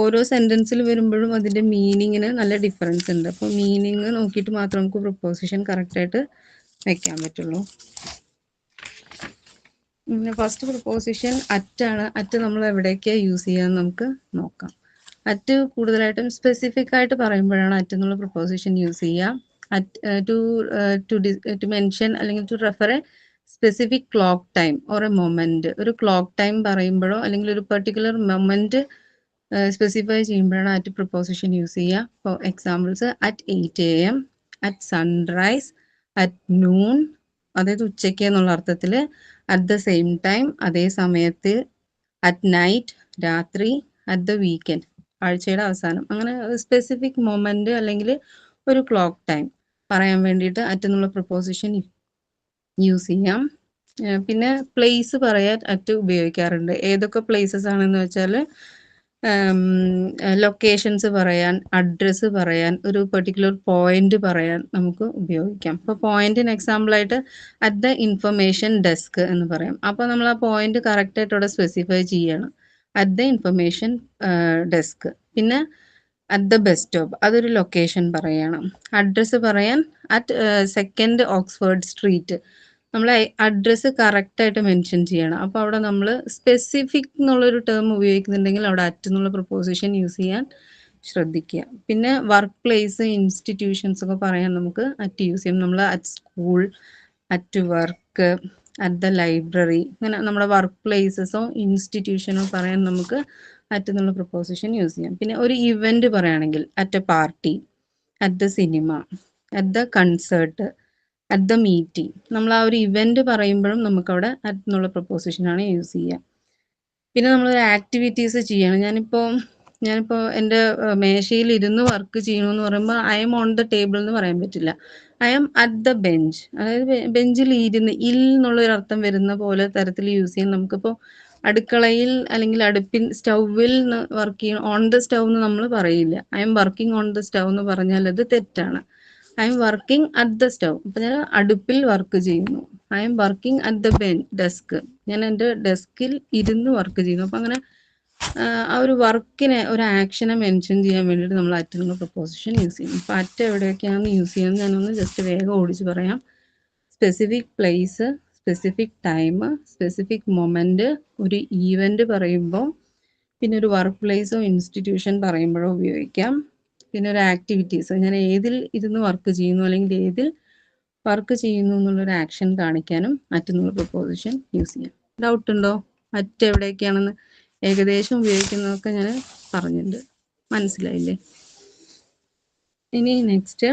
ഓരോ സെന്റൻസിൽ വരുമ്പോഴും അതിന്റെ മീനിങ്ങിന് നല്ല ഡിഫറൻസ് ഉണ്ട്. അപ്പോൾ മീനിങ് നോക്കിയിട്ട് മാത്രം നമുക്ക് പ്രിപ്പോസിഷൻ കറക്റ്റ് ആയിട്ട് വെക്കാൻ പറ്റുള്ളൂ. First preposition അറ്റാണ്. അറ്റ് നമ്മൾ എവിടേക്കാണ് യൂസ് ചെയ്യാന്ന് നമുക്ക് നോക്കാം. അറ്റ് കൂടുതലായിട്ടും സ്പെസിഫിക് ആയിട്ട് പറയുമ്പോഴാണ് അറ്റ് എന്നുള്ള പ്രിപ്പോസിഷൻ യൂസ് ചെയ്യുക. ടു മെൻഷൻ അല്ലെങ്കിൽ to refer a specific clock time or a moment. ഒരു ക്ലോക്ക് ടൈം പറയുമ്പോഴോ അല്ലെങ്കിൽ ഒരു പെർട്ടിക്കുലർ മൊമെന്റ് സ്പെസിഫൈ ചെയ്യുമ്പോഴാണ് അറ്റ് പ്രിപ്പോസിഷൻ യൂസ് ചെയ്യുക. For examples at 8 AM, at sunrise, at noon, അതായത് ഉച്ചയ്ക്ക് എന്നുള്ള അർത്ഥത്തിൽ, അറ്റ് ദ സെയിം ടൈം, അതേ സമയത്ത്, അറ്റ് നൈറ്റ്, രാത്രി, അറ്റ് ദ വീക്കെൻഡ്, ആഴ്ചയുടെ അവസാനം. അങ്ങനെ സ്പെസിഫിക് മൊമെന്റ് അല്ലെങ്കിൽ ഒരു ക്ലോക്ക് ടൈം പറയാൻ വേണ്ടിയിട്ട് അറ്റ് എന്നുള്ള പ്രിപ്പോസിഷൻ യൂസ് ചെയ്യാം. പിന്നെ പ്ലേസ് പറയാൻ അറ്റ് ഉപയോഗിക്കാറുണ്ട്. ഏതൊക്കെ പ്ലേസസ് ആണെന്ന് വെച്ചാൽ ലൊക്കേഷൻസ് പറയാൻ, അഡ്രസ്സ് പറയാൻ, ഒരു പെർട്ടിക്കുലർ പോയിന്റ് പറയാൻ നമുക്ക് ഉപയോഗിക്കാം. ഇപ്പോൾ പോയിന്റിന് എക്സാമ്പിളായിട്ട് അറ്റ് ദ ഇൻഫർമേഷൻ ഡെസ്ക് എന്ന് പറയാം. അപ്പോൾ നമ്മൾ ആ പോയിന്റ് കറക്റ്റായിട്ട് അവിടെ സ്പെസിഫൈ ചെയ്യണം. At the information desk. പിന്നെ അറ്റ് ദ ബസ് സ്റ്റോപ്പ്, അതൊരു ലൊക്കേഷൻ പറയണം. അഡ്രസ്സ് പറയാൻ അറ്റ് 2nd ഓക്സ്ഫോർഡ് സ്ട്രീറ്റ്, നമ്മൾ അഡ്രസ്സ് കറക്റ്റായിട്ട് മെൻഷൻ ചെയ്യണം. അപ്പോൾ അവിടെ നമ്മൾ സ്പെസിഫിക് എന്നുള്ളൊരു ടേം ഉപയോഗിക്കുന്നുണ്ടെങ്കിൽ അവിടെ അറ്റ് എന്നുള്ള പ്രൊപ്പോസിഷൻ യൂസ് ചെയ്യാൻ ശ്രദ്ധിക്കുക. പിന്നെ വർക്ക് പ്ലേസ്, ഇൻസ്റ്റിറ്റ്യൂഷൻസ് ഒക്കെ പറയാൻ നമുക്ക് അറ്റ് യൂസ് ചെയ്യും. നമ്മൾ at school, at work, at the library, ഇങ്ങനെ നമ്മുടെ വർക്ക് പ്ലേസസോ ഇൻസ്റ്റിറ്റ്യൂഷനോ പറയാൻ നമുക്ക് അറ്റ് എന്നുള്ള പ്രൊപ്പോസിഷൻ യൂസ് ചെയ്യാം. പിന്നെ ഒരു ഇവന്റ് പറയുകയാണെങ്കിൽ at A party, at the cinema, at the concert, at the meeting. നമ്മൾ ആ ഒരു ഇവന്റ് പറയുമ്പോഴും നമുക്കവിടെ അറ്റ് എന്നുള്ള പ്രൊപ്പോസിഷനാണ് യൂസ് ചെയ്യുക. പിന്നെ നമ്മളൊരു ആക്ടിവിറ്റീസ് ചെയ്യണം. ഞാനിപ്പോൾ എൻ്റെ മേശയിൽ ഇരുന്ന് വർക്ക് ചെയ്യണമെന്ന് പറയുമ്പോൾ I M on the table എന്ന് പറയാൻ പറ്റില്ല. I am at the bench, അതായത് ബെഞ്ചിൽ ഇരുന്ന്, ഇൽ എന്നുള്ളൊരു അർത്ഥം വരുന്ന പോലെ തരത്തിൽ യൂസ് ചെയ്യാൻ. നമുക്കിപ്പോൾ അടുക്കളയിൽ അല്ലെങ്കിൽ അടുപ്പിൽ സ്റ്റൗവിൽ വർക്ക് ചെയ്യണം, ഓൺ ദ സ്റ്റൗ എന്ന് നമ്മൾ പറയില്ല. I am working on the stove എന്ന് പറഞ്ഞാൽ അത് തെറ്റാണ്. I am working at the stove, അപ്പം ഞാൻ അടുപ്പിൽ വർക്ക് ചെയ്യുന്നു. I am working at the desk, ഞാൻ എൻ്റെ ഡെസ്കിൽ ഇരുന്ന് വർക്ക് ചെയ്യുന്നു. അപ്പം അങ്ങനെ ആ ഒരു വർക്കിനെ, ഒരു ആക്ഷനെ മെൻഷൻ ചെയ്യാൻ വേണ്ടിയിട്ട് നമ്മൾ അറ്റ് എന്നുള്ള പ്രൊപ്പോസിഷൻ യൂസ് ചെയ്യും. അപ്പം അറ്റ് എവിടെയൊക്കെയാണ് യൂസ് ചെയ്യുന്നത് ഞാനൊന്ന് ജസ്റ്റ് വേഗം ഓടിച്ച് പറയാം. Specific place, specific time, specific moment, ഒരു ഈവന്റ് പറയുമ്പോൾ, പിന്നെ ഒരു വർക്ക് പ്ലേസോ ഇൻസ്റ്റിറ്റ്യൂഷൻ പറയുമ്പോഴോ ഉപയോഗിക്കാം. പിന്നെ ഒരു ആക്ടിവിറ്റീസ്, ഞാൻ ഏതിൽ ഇരുന്ന് വർക്ക് ചെയ്യുന്നു അല്ലെങ്കിൽ ഏതിൽ വർക്ക് ചെയ്യുന്നു എന്നുള്ളൊരു ആക്ഷൻ കാണിക്കാനും അറ്റ് എന്നുള്ള പ്രൊപ്പോസിഷൻ യൂസ് ചെയ്യാം. ഡൗട്ട് ഉണ്ടോ? അറ്റ് എവിടെയൊക്കെയാണെന്ന് ഏകദേശം ഉപയോഗിക്കുന്നതൊക്കെ ഞാൻ പറഞ്ഞിട്ടുണ്ട്. മനസ്സിലായില്ലേ? ഇനി നെക്സ്റ്റ്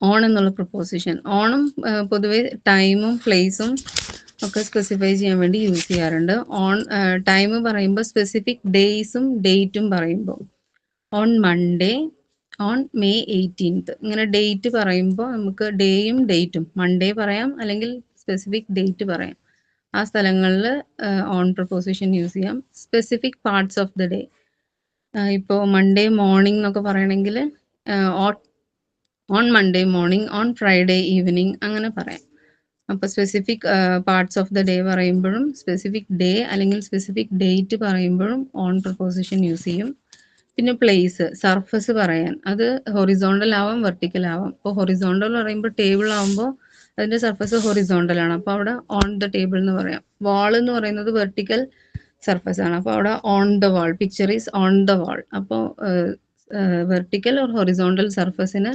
ഓൺ എന്നുള്ള പ്രൊപ്പോസിഷൻ. ഓണും പൊതുവെ ടൈമും പ്ലേസും ഒക്കെ സ്പെസിഫൈ ചെയ്യാൻ വേണ്ടി യൂസ് ചെയ്യാറുണ്ട്. ഓൺ ടൈം പറയുമ്പോൾ സ്പെസിഫിക് ഡേയ്സും ഡേറ്റും പറയുമ്പോൾ on Monday, on May 18th. ഇങ്ങനെ ഡേറ്റ് പറയുമ്പോൾ നമുക്ക് ഡേയും ഡേറ്റും മൺഡേ പറയാം, അല്ലെങ്കിൽ സ്പെസിഫിക് ഡേറ്റ് പറയാം. ആ സ്ഥലങ്ങളിൽ ഓൺ പ്രപ്പോസിഷൻ യൂസ് ചെയ്യാം. Specific parts of the day, ഇപ്പോൾ മൺഡേ മോർണിംഗ് എന്നൊക്കെ പറയണമെങ്കിൽ on Monday morning, on Friday evening അങ്ങനെ പറയാം. അപ്പോൾ specific parts of the day പറയുമ്പോഴും സ്പെസിഫിക് ഡേ അല്ലെങ്കിൽ സ്പെസിഫിക് ഡേറ്റ് പറയുമ്പോഴും ഓൺ പ്രപ്പോസിഷൻ യൂസ് ചെയ്യും. പിന്നെ പ്ലേസ്, സർഫസ് പറയാൻ, അത് ഹൊറിസോണ്ടൽ ആവാം വെർട്ടിക്കൽ ആവാം. ഇപ്പോൾ ഹൊറിസോണ്ടൽ പറയുമ്പോൾ ടേബിൾ ആവുമ്പോൾ അതിന്റെ സർഫസ് ഹൊറിസോണ്ടൽ ആണ്, അപ്പോൾ അവിടെ ഓൺ ദ ടേബിൾ എന്ന് പറയാം. വാൾ എന്ന് പറയുന്നത് വെർട്ടിക്കൽ സർഫസ് ആണ്, അപ്പോൾ അവിടെ on the wall, picture is on the wall. അപ്പോൾ വെർട്ടിക്കൽ ഓർ ഹൊറിസോണ്ടൽ സർഫസിന്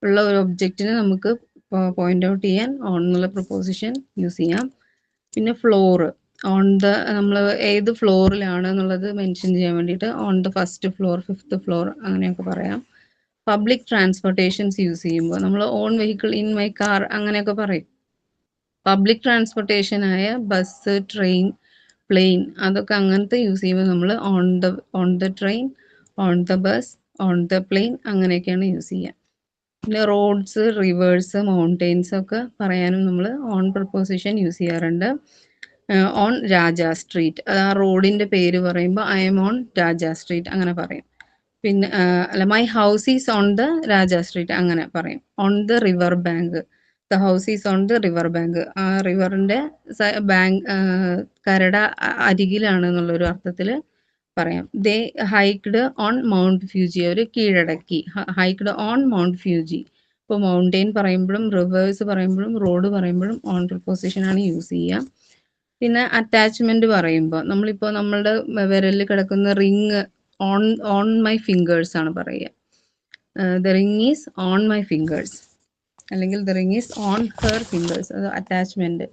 ഉള്ള ഒരു ഒബ്ജക്റ്റിന് നമുക്ക് പോയിന്റ് ഔട്ട് ചെയ്യാൻ ഓൺ എന്നുള്ള പ്രപ്പോസിഷൻ യൂസ് ചെയ്യാം. പിന്നെ ഫ്ലോർ, ഓൺ ദ, നമ്മൾ ഏത് ഫ്ലോറിലാണ് എന്നുള്ളത് മെൻഷൻ ചെയ്യാൻ വേണ്ടിയിട്ട് on the first floor, 5th floor അങ്ങനെയൊക്കെ പറയാം. പബ്ലിക് ട്രാൻസ്പോർട്ടേഷൻസ് യൂസ് ചെയ്യുമ്പോൾ നമ്മൾ on vehicle, in my car അങ്ങനെയൊക്കെ പറയും. പബ്ലിക് ട്രാൻസ്പോർട്ടേഷൻ ആയ ബസ്, ട്രെയിൻ, പ്ലെയിൻ, അതൊക്കെ അങ്ങനത്തെ യൂസ് ചെയ്യുമ്പോൾ നമ്മൾ on the train, on the bus, on the plain അങ്ങനെയൊക്കെയാണ് യൂസ് ചെയ്യുക. പിന്നെ റോഡ്സ്, റിവേഴ്സ്, മൗണ്ടെയിൻസ് ഒക്കെ പറയാനും നമ്മൾ ഓൺ പ്രപ്പോസിഷൻ യൂസ് ചെയ്യാറുണ്ട്. ഓൺ രാജ സ്ട്രീറ്റ്, ആ റോഡിന്റെ പേര് പറയുമ്പോൾ I M on Raja street അങ്ങനെ പറയും. പിന്നെ അല്ല, my house is on the Raja street അങ്ങനെ പറയും. On the river bank, the house is on the river bank, ആ റിവറിന്റെ ബാങ്ക് കരട അരികിലാണ് എന്നുള്ളൊരു അർത്ഥത്തിൽ പറയാം. ദേ ഹൈക്ഡ് ഓൺ മൗണ്ട് ഫ്യൂജി, അവർ കീഴടക്കി. ഹൈക്ഡ് ഓൺ മൗണ്ട് ഫ്യൂജി. ഇപ്പോൾ മൗണ്ടെയിൻ പറയുമ്പോഴും റിവേഴ്സ് പറയുമ്പോഴും റോഡ് പറയുമ്പോഴും ഓൺ പ്രിപ്പോസിഷൻ ആണ് യൂസ് ചെയ്യുക. പിന്നെ അറ്റാച്ച്മെന്റ് പറയുമ്പോൾ നമ്മളിപ്പോൾ നമ്മളുടെ വിരലിൽ കിടക്കുന്ന റിങ് ഓൺ മൈ ഫിംഗേഴ്സ് ആണ് പറയുക. The ring is on my fingers, അല്ലെങ്കിൽ the ring is on her fingers. അത് അറ്റാച്ച്മെന്റ്,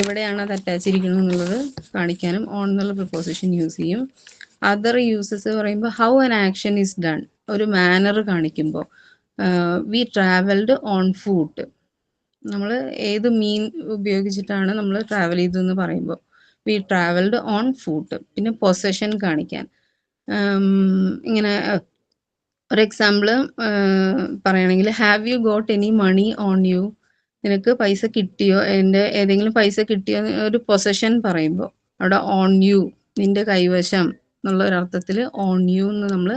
എവിടെയാണ് അത് അറ്റാച്ച് ഇരിക്കുന്നത് എന്നുള്ളത് കാണിക്കാനും ഓൺ എന്നുള്ള പ്രിപ്പോസിഷൻ യൂസ് ചെയ്യും. അതർ യൂസസ് പറയുമ്പോൾ how an action is done, ഒരു മാനർ കാണിക്കുമ്പോൾ. വി ട്രാവൽഡ് ഓൺ ഫൂട്ട്, നമ്മൾ ഏത് മീൻ ഉപയോഗിച്ചിട്ടാണ് നമ്മൾ ട്രാവൽ ചെയ്തതെന്ന് പറയുമ്പോൾ വി ട്രാവൽഡ് ഓൺ ഫൂട്ട്. പിന്നെ പൊസഷൻ കാണിക്കാൻ, ഇങ്ങനെ ഒരു എക്സാമ്പിള് പറയുകയാണെങ്കിൽ have you got any money on you, നിനക്ക് പൈസ കിട്ടിയോ, എൻ്റെ ഏതെങ്കിലും പൈസ കിട്ടിയോ, ഒരു പൊസഷൻ പറയുമ്പോൾ അവിടെ ഓൺ യു, നിന്റെ കൈവശം എന്നുള്ള ഒരർത്ഥത്തിൽ ഓൺ യു എന്ന് നമ്മൾ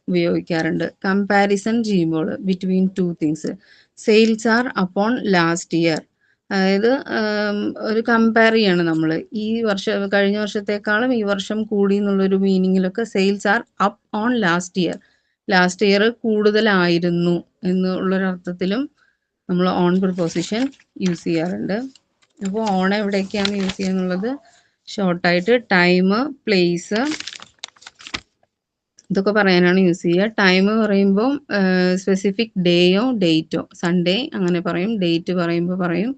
ഉപയോഗിക്കാറുണ്ട്. കമ്പാരിസൺ ചെയ്യുമ്പോൾ between two things, sales are upon last year, അതായത് ഒരു കമ്പയർ ചെയ്യാണ് നമ്മൾ, ഈ വർഷം കഴിഞ്ഞ വർഷത്തെക്കാളും ഈ വർഷം കൂടി എന്നുള്ളൊരു മീനിങ്ങിലൊക്കെ sales are up on last year, last year കൂടുതലായിരുന്നു എന്നുള്ളൊരർത്ഥത്തിലും നമ്മൾ ഓൺ പ്രിപ്പോസിഷൻ യൂസ് ചെയ്യാറുണ്ട്. അപ്പോൾ ഓൺ എവിടെയൊക്കെയാണ് യൂസ് ചെയ്യുക എന്നുള്ളത് ഷോർട്ടായിട്ട് ടൈം, പ്ലേസ് ഇതൊക്കെ പറയാനാണ് യൂസ് ചെയ്യുക. ടൈം പറയുമ്പോൾ സ്പെസിഫിക് ഡേയോ ഡേറ്റോ, സൺഡേ അങ്ങനെ പറയും, ഡേറ്റ് പറയുമ്പോൾ പറയും.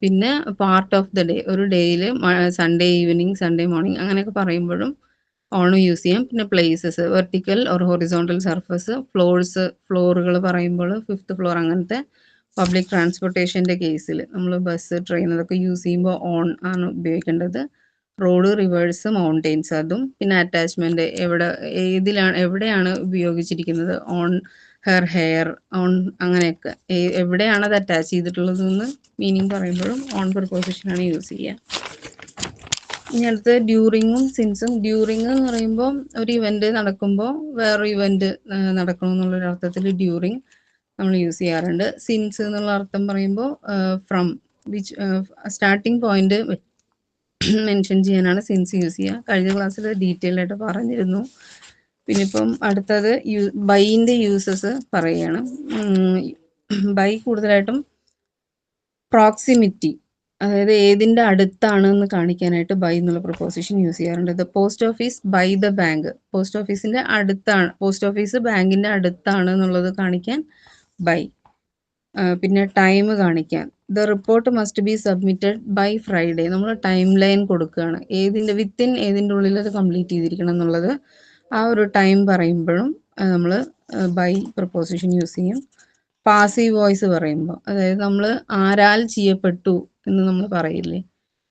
പിന്നെ പാർട്ട് ഓഫ് ദ ഡേ, ഒരു ഡേയിൽ സൺഡേ ഈവനിങ്, സൺഡേ മോർണിംഗ് അങ്ങനെയൊക്കെ പറയുമ്പോഴും ഓൺ യൂസ് ചെയ്യാം. പിന്നെ places, vertical or horizontal surface, ഫ്ലോറുകൾ പറയുമ്പോൾ 5th ഫ്ലോർ അങ്ങനത്തെ. പബ്ലിക് ട്രാൻസ്പോർട്ടേഷൻ്റെ കേസിൽ നമ്മൾ ബസ്, ട്രെയിൻ അതൊക്കെ യൂസ് ചെയ്യുമ്പോൾ ഓൺ ആണ് ഉപയോഗിക്കേണ്ടത്. റോഡ്, റിവേഴ്സ്, മൗണ്ടെയിൻസ് അതും. പിന്നെ അറ്റാച്ച്മെന്റ്, എവിടെയാണ് ഉപയോഗിച്ചിരിക്കുന്നത്, ഓൺ ഹെർ ഹെയർ, ഓൺ അങ്ങനെയൊക്കെ എവിടെയാണ് അത് അറ്റാച്ച് ചെയ്തിട്ടുള്ളതെന്ന് മീനിങ് പറയുമ്പോഴും ഓൺ പ്രിപ്പോസിഷനാണ് യൂസ് ചെയ്യുക. ഇനി അടുത്ത് ഡ്യൂറിങ്ങും സിൻസും. ഡ്യൂറിങ് എന്ന് പറയുമ്പോൾ ഒരു ഇവന്റ് നടക്കുമ്പോൾ വേറൊരു ഇവന്റ് നടക്കണം എന്നുള്ളൊരു അർത്ഥത്തിൽ ഡ്യൂറിങ് നമ്മൾ യൂസ് ചെയ്യാറുണ്ട്. സിൻസ് എന്നുള്ള അർത്ഥം പറയുമ്പോൾ from, which starting point mention ചെയ്യാനാണ് സിൻസ് യൂസ് ചെയ്യുക. കഴിഞ്ഞ ക്ലാസ്സിൽ ഡീറ്റെയിൽ ആയിട്ട് പറഞ്ഞിരുന്നു. പിന്നെ ഇപ്പം അടുത്തത് ബൈന്റെ യൂസസ് പറയുകയാണ്. ബൈ കൂടുതലായിട്ടും പ്രോക്സിമിറ്റി, അതായത് ഏതിന്റെ അടുത്താണ് എന്ന് കാണിക്കാനായിട്ട് ബൈ എന്നുള്ള പ്രപ്പോസിഷൻ യൂസ് ചെയ്യാറുണ്ട്. The post office by the bank, post ഓഫീസിന്റെ അടുത്താണ്, പോസ്റ്റ് ഓഫീസ് ബാങ്കിന്റെ അടുത്താണ് എന്നുള്ളത് കാണിക്കാൻ ബൈ. പിന്നെ ടൈം കാണിക്കാൻ the report must be submitted by Friday, നമ്മൾ ടൈം ലൈൻ കൊടുക്കുകയാണ്, വിത്തിൻ ഏതിൻ്റെ ഉള്ളിൽ അത് കംപ്ലീറ്റ് ചെയ്തിരിക്കണം എന്നുള്ളത്. ആ ഒരു ടൈം പറയുമ്പോഴും നമ്മൾ ബൈ പ്രപ്പോസിഷൻ യൂസ് ചെയ്യും. പാസീവ് വോയിസ് പറയുമ്പോൾ, അതായത് നമ്മൾ ആരാൽ ചെയ്യപ്പെട്ടു എന്ന് നമ്മൾ പറയില്ലേ,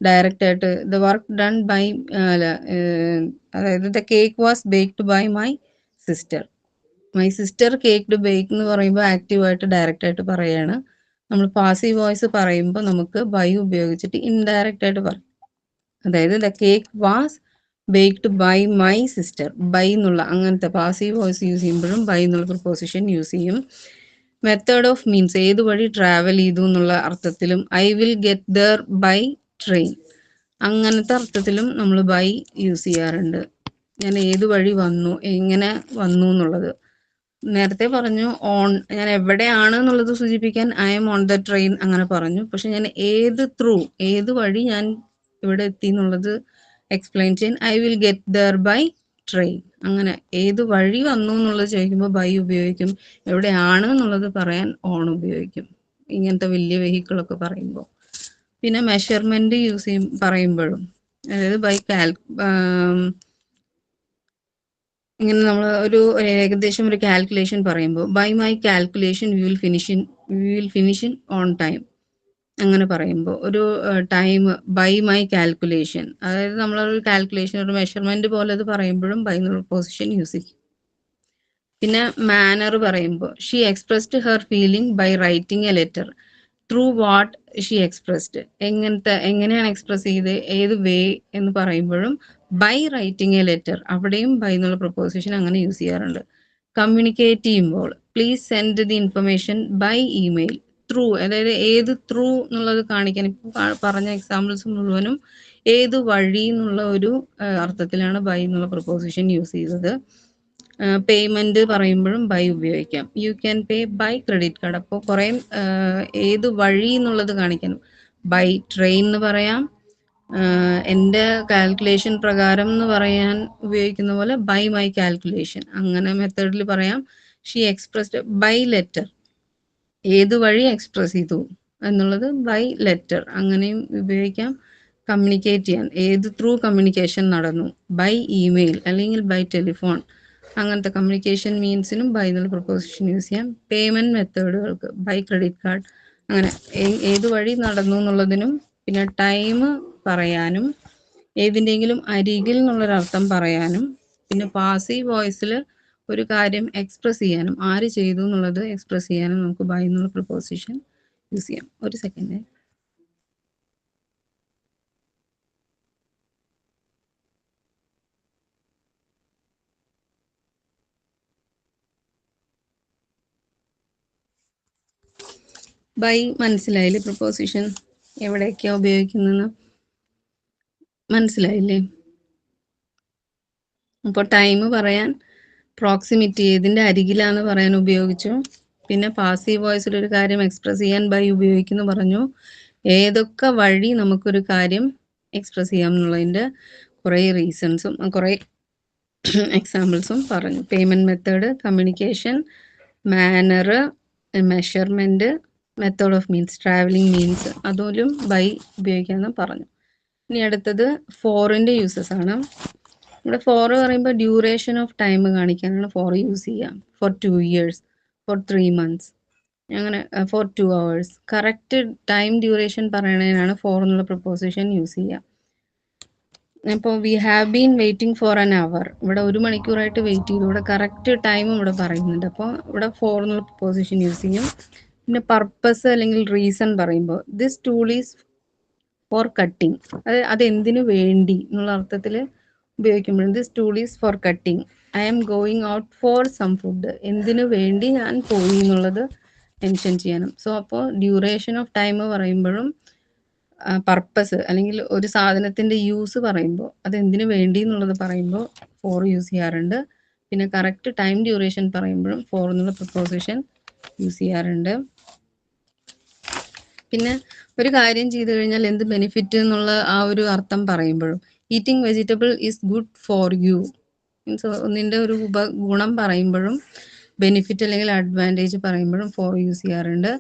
ഡയറക്റ്റ് ആയിട്ട് ദ വർക്ക് ഡൺ ബൈ, അതായത് the cake was baked by my sister, my sister cake bake എന്ന് പറയുമ്പോൾ ആക്റ്റീവായിട്ട് ഡയറക്റ്റ് ആയിട്ട് പറയാണ്. നമ്മൾ പാസീവ് വോയിസ് പറയുമ്പോൾ നമുക്ക് ബൈ ഉപയോഗിച്ചിട്ട് ഇൻഡയറക്റ്റ് ആയിട്ട് പറയും. അതായത് the cake was baked by my sister. By എന്നുള്ള അങ്ങനത്തെ പാസീവ് വോയിസ് യൂസ് ചെയ്യുമ്പോഴും ബൈ എന്നുള്ള പ്രിപ്പോസിഷൻ യൂസ് ചെയ്യും. മെത്തേഡ് ഓഫ് മീൻസ് ഏത് വഴി ട്രാവൽ ചെയ്തു എന്നുള്ള അർത്ഥത്തിലും I will get there by train അങ്ങനത്തെ അർത്ഥത്തിലും നമ്മൾ ബൈ യൂസ് ചെയ്യാറുണ്ട്. ഞാൻ ഏത് വഴി വന്നു, എങ്ങനെ വന്നു എന്നുള്ളത്. നേരത്തെ പറഞ്ഞു ഓൺ, ഞാൻ എവിടെയാണ് എന്നുള്ളത് സൂചിപ്പിക്കാൻ I M on the train അങ്ങനെ പറഞ്ഞു. പക്ഷെ ഞാൻ ഏത് വഴി ഞാൻ ഇവിടെ എത്തി എന്നുള്ളത് എക്സ്പ്ലെയിൻ ചെയ്യാൻ I will get there by train. അങ്ങനെ ഏത് വഴി വന്നു എന്നുള്ളത് ചോദിക്കുമ്പോൾ ബൈ ഉപയോഗിക്കും. എവിടെയാണ് എന്നുള്ളത് പറയാൻ ഓൺ ഉപയോഗിക്കും, ഇങ്ങനത്തെ വലിയ വെഹിക്കിളൊക്കെ പറയുമ്പോൾ. പിന്നെ മെഷർമെന്റ് യൂസ് ചെയ്യും പറയുമ്പോഴും, അതായത് ബൈ ഇങ്ങനെ നമ്മൾ ഏകദേശം ഒരു കാൽക്കുലേഷൻ പറയുമ്പോൾ by my calculation we will finish in on time അങ്ങനെ പറയുമ്പോൾ ഒരു ടൈം ബൈ മൈ കാൽക്കുലേഷൻ, അതായത് നമ്മളൊരു കാൽക്കുലേഷൻ ഒരു മെഷർമെന്റ് പോലെ അത് പറയുമ്പോഴും ബൈ എന്നുള്ള പൊസിഷൻ യൂസ് ചെയ്യും. പിന്നെ മാനർ പറയുമ്പോൾ she expressed her feeling by writing a letter through what she expressed. എങ്ങനെയാണ് എക്സ്പ്രസ് ചെയ്ത്, ഏത് വേ എന്ന് പറയുമ്പോഴും ബൈ റൈറ്റിംഗ് എ ലെറ്റർ, അവിടെയും ബൈ എന്നുള്ള പ്രൊപ്പോസിഷൻ അങ്ങനെ യൂസ് ചെയ്യാറുണ്ട്. കമ്മ്യൂണിക്കേറ്റ് ചെയ്യുമ്പോൾ please send the information by email through, അതായത് ഏത് ത്രൂ എന്നുള്ളത് കാണിക്കാൻ ഇപ്പോൾ പറഞ്ഞ എക്സാമ്പിൾസ് മുഴുവനും ഏത് വഴി എന്നുള്ള ഒരു അർത്ഥത്തിലാണ് ബൈ എന്നുള്ള പ്രൊപ്പോസിഷൻ യൂസ് ചെയ്തത്. പേയ്മെന്റ് പറയുമ്പോഴും ബൈ ഉപയോഗിക്കാം. You can pay by credit card, അപ്പോൾ കുറേ ഏത് വഴി എന്നുള്ളത് കാണിക്കാൻ ബൈ ട്രെയിൻ എന്ന് പറയാം. എൻ്റെ കാൽക്കുലേഷൻ പ്രകാരം എന്ന് പറയാൻ ഉപയോഗിക്കുന്ന പോലെ ബൈ മൈ കാൽക്കുലേഷൻ അങ്ങനെ മെത്തേഡിൽ പറയാം. ഷീ എക്സ്പ്രസ്ഡ് ബൈ ലെറ്റർ, ഏത് വഴി എക്സ്പ്രസ് ചെയ്തു എന്നുള്ളത് ബൈ ലെറ്റർ അങ്ങനെയും ഉപയോഗിക്കാം. കമ്മ്യൂണിക്കേറ്റ് ചെയ്യാൻ ഏത് ത്രൂ കമ്മ്യൂണിക്കേഷൻ നടന്നു, ബൈ ഇമെയിൽ അല്ലെങ്കിൽ ബൈ ടെലിഫോൺ, അങ്ങനത്തെ കമ്മ്യൂണിക്കേഷൻ മീൻസിനും ബൈ എന്നുള്ള പ്രൊപ്പോസിഷൻ യൂസ് ചെയ്യാം. പേയ്മെന്റ് മെത്തേഡുകൾക്ക് ബൈ ക്രെഡിറ്റ് കാർഡ്, അങ്ങനെ ഏത് വഴി നടന്നു എന്നുള്ളതിനും പിന്നെ ടൈം പറയാനും ഏതിൻ്റെങ്കിലും അരികിൽ എന്നുള്ളൊരർത്ഥം പറയാനും പിന്നെ പാസീവ് വോയിസിൽ ഒരു കാര്യം എക്സ്പ്രസ് ചെയ്യാനും ആര് ചെയ്തു എന്നുള്ളത് എക്സ്പ്രസ് ചെയ്യാനും നമുക്ക് ബൈ എന്നുള്ള പ്രൊപ്പോസിഷൻ യൂസ് ചെയ്യാം. ഒരു സെക്കൻഡ്. ബൈ മനസ്സിലായില്ലേ? പ്രൊപ്പോസിഷൻ എവിടെയൊക്കെയാ ഉപയോഗിക്കുന്നതെന്ന് മനസ്സിലായില്ലേ? അപ്പോൾ ടൈം പറയാൻ പ്രോക്സിമിറ്റി ഏതിൻ്റെ അരികിലാന്ന് പറയാൻ ഉപയോഗിച്ചു. പിന്നെ പാസീവ് വോയിസിൽ ഒരു കാര്യം എക്സ്പ്രസ് ചെയ്യാൻ ബൈ ഉപയോഗിക്കുന്നു പറഞ്ഞു. ഏതൊക്കെ വഴി നമുക്കൊരു കാര്യം എക്സ്പ്രസ് ചെയ്യാം എന്നുള്ളതിൻ്റെ കുറേ റീസൺസും കുറേ എക്സാമ്പിൾസും പറഞ്ഞു. Payment method, communication, manner, measurement, method of means, travelling means, അതുപോലും ബൈ ഉപയോഗിക്കാമെന്ന് പറഞ്ഞു. ഇനി അടുത്തത് ഫോറിൻ്റെ യൂസസ് ആണ്. ഇവിടെ ഫോർ പറയുമ്പോൾ ഡ്യൂറേഷൻ ഓഫ് ടൈം കാണിക്കാനാണ് ഫോർ യൂസ് ചെയ്യാം. ഫോർ 2 years, ഫോർ 3 months, അങ്ങനെ for 2 hours. Correct time duration പറയണതിനാണ് ഫോർ എന്നുള്ള പ്രൊപ്പോസിഷൻ യൂസ് ചെയ്യുക. അപ്പോൾ we have been waiting for an hour, ഇവിടെ 1 മണിക്കൂറായിട്ട് വെയിറ്റ് ചെയ്തു. ഇവിടെ കറക്റ്റ് ടൈമും ഇവിടെ പറയുന്നുണ്ട്. അപ്പോൾ ഇവിടെ ഫോർ എന്നുള്ള പ്രൊപ്പോസിഷൻ യൂസ് ചെയ്യും. പിന്നെ പർപ്പസ് അല്ലെങ്കിൽ റീസൺ പറയുമ്പോൾ this tool is for cutting, അത് എന്തിനു വേണ്ടി എന്നുള്ള അർത്ഥത്തിൽ ഉപയോഗിക്കുമ്പോഴും this tool is for cutting. I am going out for some food, എന്തിനു വേണ്ടി ഞാൻ പോയി എന്നുള്ളത് മെൻഷൻ ചെയ്യാനും. സോ അപ്പോൾ ഡ്യൂറേഷൻ ഓഫ് ടൈം പറയുമ്പോഴും പർപ്പസ് അല്ലെങ്കിൽ ഒരു സാധനത്തിന്റെ യൂസ് പറയുമ്പോൾ അത് എന്തിനു വേണ്ടി എന്നുള്ളത് പറയുമ്പോൾ ഫോർ യൂസ് ചെയ്യാറുണ്ട്. പിന്നെ കറക്റ്റ് ടൈം ഡ്യൂറേഷൻ പറയുമ്പോഴും ഫോർ എന്നുള്ള പ്രൊപ്പോസിഷൻ യൂസ് ചെയ്യാറുണ്ട്. പിന്നെ ഒരു കാര്യം ചെയ്തു കഴിഞ്ഞാൽ എന്ത് ബെനിഫിറ്റ് എന്നുള്ള ആ ഒരു അർത്ഥം പറയുമ്പോഴും eating vegetable is good for you means ഒന്നിൻ്റെ ഒരു ഗുണം പറയുമ്പോഴും ബെനിഫിറ്റ് അല്ലെങ്കിൽ അഡ്വാൻറ്റേജ് പറയുമ്പോഴും ഫോർ യൂസ് ചെയ്യാറുണ്ട്.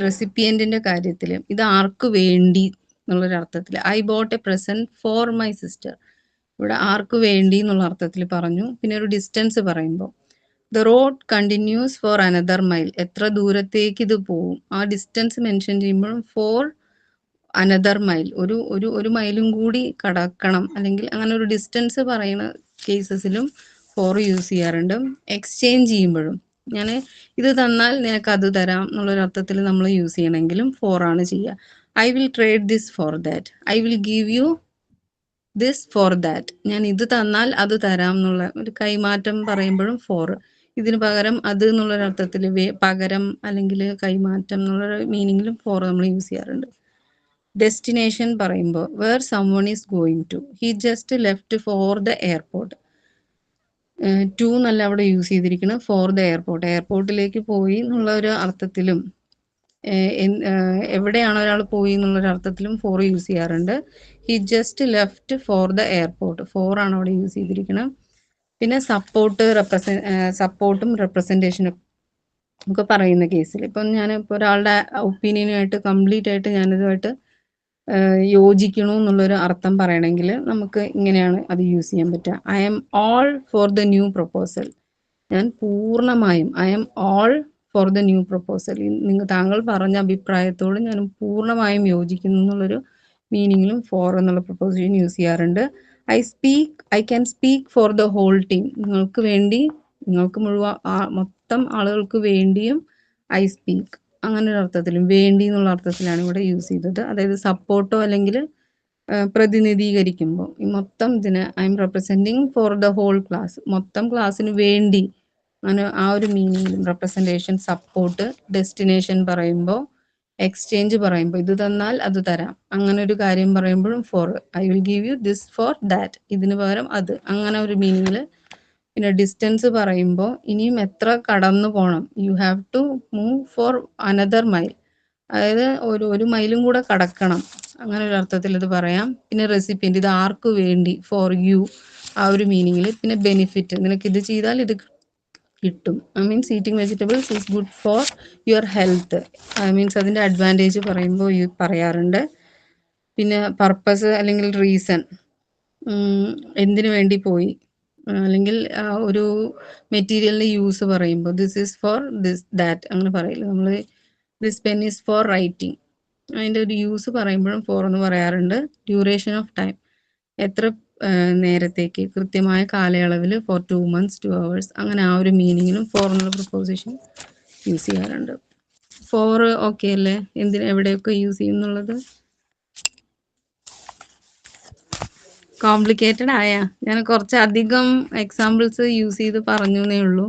റെസിപ്പിയൻറ്റിൻ്റെ കാര്യത്തിൽ ഇത് ആർക്ക് വേണ്ടി എന്നുള്ളൊരു അർത്ഥത്തിൽ I boat A present for my sister, ഇവിടെ ആർക്ക് വേണ്ടി എന്നുള്ള അർത്ഥത്തിൽ പറഞ്ഞു. പിന്നെ ഒരു ഡിസ്റ്റൻസ് പറയുമ്പോൾ the road continuous four another mile, എത്ര ദൂരത്തേക്ക് ഇത് പോവും, ആ ഡിസ്റ്റൻസ് മെൻഷൻ ചെയ്യുമ്പോഴും ഫോർ അനദർ മൈൽ, ഒരു മൈലും കൂടി കടക്കണം അല്ലെങ്കിൽ അങ്ങനെ ഒരു ഡിസ്റ്റൻസ് പറയുന്ന കേസസിലും ഫോർ യൂസ് ചെയ്യാറുണ്ട്. എക്സ്ചേഞ്ച് ചെയ്യുമ്പോഴും ഞാൻ ഇത് തന്നാൽ നിനക്ക് അത് തരാം എന്നുള്ളൊരു അർത്ഥത്തിൽ നമ്മൾ യൂസ് ചെയ്യണമെങ്കിലും ഫോർ ആണ് ചെയ്യുക. I will trade this for that, I will give you this for that, ഞാൻ ഇത് തന്നാൽ അത് തരാം എന്നുള്ള ഒരു കൈമാറ്റം പറയുമ്പോഴും ഫോർ. ഇതിന് പകരം അത് എന്നുള്ളൊരർത്ഥത്തിൽ പകരം അല്ലെങ്കിൽ കൈമാറ്റം എന്നുള്ള മീനിങ്ങിലും ഫോർ നമ്മൾ യൂസ് ചെയ്യാറുണ്ട്. ഡെസ്റ്റിനേഷൻ പറയുമ്പോൾ where someone is going to, he just left for the airport. To എന്നല്ല അവിടെ യൂസ് ചെയ്തിരിക്കുന്നത്, ഫോർ ദ എയർപോർട്ട്, എയർപോർട്ടിലേക്ക് പോയി എന്നുള്ള ഒരു അർത്ഥത്തിലും എവിടെയാണ് ഒരാൾ പോയി എന്നുള്ളൊരു അർത്ഥത്തിലും ഫോർ യൂസ് ചെയ്യാറുണ്ട്. He just left for the airport, for ആണ് അവിടെ യൂസ് ചെയ്തിരിക്കുന്നത്. പിന്നെ സപ്പോർട്ടും റെപ്രസെൻറ്റേഷനും ഒക്കെ പറയുന്ന കേസിൽ ഇപ്പം ഞാനിപ്പോൾ ഒരാളുടെ ഒപ്പീനിയനുമായിട്ട് കംപ്ലീറ്റ് ആയിട്ട് ഞാനിതുമായിട്ട് യോജിക്കണു എന്നുള്ളൊരു അർത്ഥം പറയണമെങ്കിൽ നമുക്ക് ഇങ്ങനെയാണ് അത് യൂസ് ചെയ്യാൻ പറ്റുക. I am all for the new proposal, ഞാൻ പൂർണ്ണമായും I am all for the new proposal, താങ്കൾ പറഞ്ഞ അഭിപ്രായത്തോട് ഞാൻ പൂർണ്ണമായും യോജിക്കുന്നു എന്നുള്ളൊരു മീനിങ്ങിലും ഫോർ എന്നുള്ള പ്രൊപ്പോസിഷൻ യൂസ് ചെയ്യാറുണ്ട്. I can speak for the whole team, നിങ്ങൾക്ക് വേണ്ടി, നിങ്ങൾക്ക് മൊത്തം ആളുകൾക്ക് വേണ്ടിയും ഐ സ്പീക്ക്, അങ്ങനെ ഒരു അർത്ഥത്തിലും വേണ്ടി എന്നുള്ള അർത്ഥത്തിലാണ് ഇവിടെ യൂസ് ചെയ്തത്. അതായത് സപ്പോർട്ടോ അല്ലെങ്കിൽ പ്രതിനിധീകരിക്കുമ്പോൾ ഈ മൊത്തം ഇതിന് I am representing for the whole class, മൊത്തം ക്ലാസ്സിന് വേണ്ടി, അങ്ങനെ ആ ഒരു മീനിങ്ങിലും റെപ്രസെൻറ്റേഷൻ, സപ്പോർട്ട്. ഡെസ്റ്റിനേഷൻ പറയുമ്പോൾ, എക്സ്ചേഞ്ച് പറയുമ്പോൾ ഇത് തന്നാൽ അത് തരാം, അങ്ങനെ ഒരു കാര്യം പറയുമ്പോഴും for, I will give you this for that, ഇതിന് പകരം അത്, അങ്ങനെ ഒരു മീനിങ്ങിൽ. പിന്നെ ഡിസ്റ്റൻസ് പറയുമ്പോൾ ഇനിയും എത്ര കടന്നു പോകണം, you have to move for another mile, അതായത് ഒരു മൈലും കൂടെ കടക്കണം, അങ്ങനെ ഒരു അർത്ഥത്തിൽ ഇത് പറയാം. പിന്നെ റെസിപ്പിയൻറ്റ്, ഇത് ആർക്ക് വേണ്ടി, ഫോർ യു, ആ ഒരു മീനിങ്ങിൽ. പിന്നെ ബെനിഫിറ്റ്, നിനക്ക് ഇത് ചെയ്താൽ ഇത് കിട്ടും, I means eating vegetables is good for your health, I means അതിൻ്റെ അഡ്വാൻറ്റേജ് പറയുമ്പോൾ പറയാറുണ്ട്. പിന്നെ പർപ്പസ് അല്ലെങ്കിൽ റീസൺ, എന്തിനു വേണ്ടി പോയി, അല്ലെങ്കിൽ ഒരു മെറ്റീരിയലിൻ്റെ യൂസ് പറയുമ്പോൾ this is for this that, അങ്ങനെ പറയില്ല നമ്മൾ. This pen is for writing, അതിൻ്റെ ഒരു യൂസ് പറയുമ്പോഴും ഫോർ എന്ന് പറയാറുണ്ട്. ഡ്യൂറേഷൻ ഓഫ് ടൈം, എത്ര നേരത്തേക്ക്, കൃത്യമായ കാലയളവിൽ, ഫോർ 2 months 2 hours, അങ്ങനെ ആ ഒരു മീനിങ്ങിലും ഫോർ എന്നുള്ള പ്രൊപ്പോസിഷൻ യൂസ് ചെയ്യാറുണ്ട്. ഫോർ ഓക്കെ അല്ലേ, എവിടെയൊക്കെ യൂസ് ചെയ്യുന്നുള്ളത്? കോംപ്ലിക്കേറ്റഡ് ആയ? ഞാൻ കുറച്ചധികം എക്സാമ്പിൾസ് യൂസ് ചെയ്ത് പറഞ്ഞു എന്നേ ഉള്ളൂ.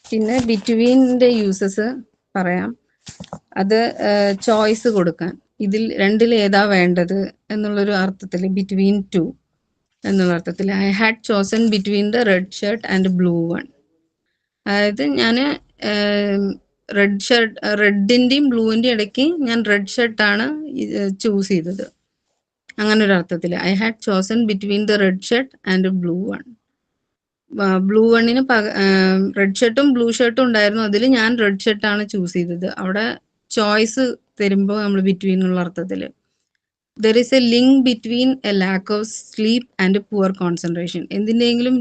പിന്നെ ബിറ്റ്വീൻ്റെ യൂസസ് പറയാം. അത് ചോയ്സ് കൊടുക്കാൻ, ഇതിൽ രണ്ടിൽ ഏതാ വേണ്ടത് എന്നുള്ളൊരു അർത്ഥത്തിൽ, ബിറ്റ്വീൻ ടു എന്നുള്ള അർത്ഥത്തിൽ. I had chosen between the red shirt and blue one, അതായത് ഞാൻ റെഡിൻ്റെയും ബ്ലൂവിൻ്റെയും ഇടയ്ക്ക് ഞാൻ റെഡ് ഷർട്ടാണ് ചൂസ് ചെയ്തത്, അങ്ങനെ ഒരു അർത്ഥത്തിൽ. I had chosen between the red shirt and blue one, blue വണ്ണിന് റെഡ് ഷർട്ടും ബ്ലൂ ഷർട്ടും ഉണ്ടായിരുന്നു, അതിൽ ഞാൻ റെഡ് ഷർട്ടാണ് ചൂസ് ചെയ്തത്. അവിടെ ചോയ്സ് തരുമ്പോൾ നമ്മൾ ബിറ്റ്വീൻ എന്നുള്ള അർത്ഥത്തിൽ. There is a link between a lack of sleep and poor concentration, എന്തിൻ്റെയെങ്കിലും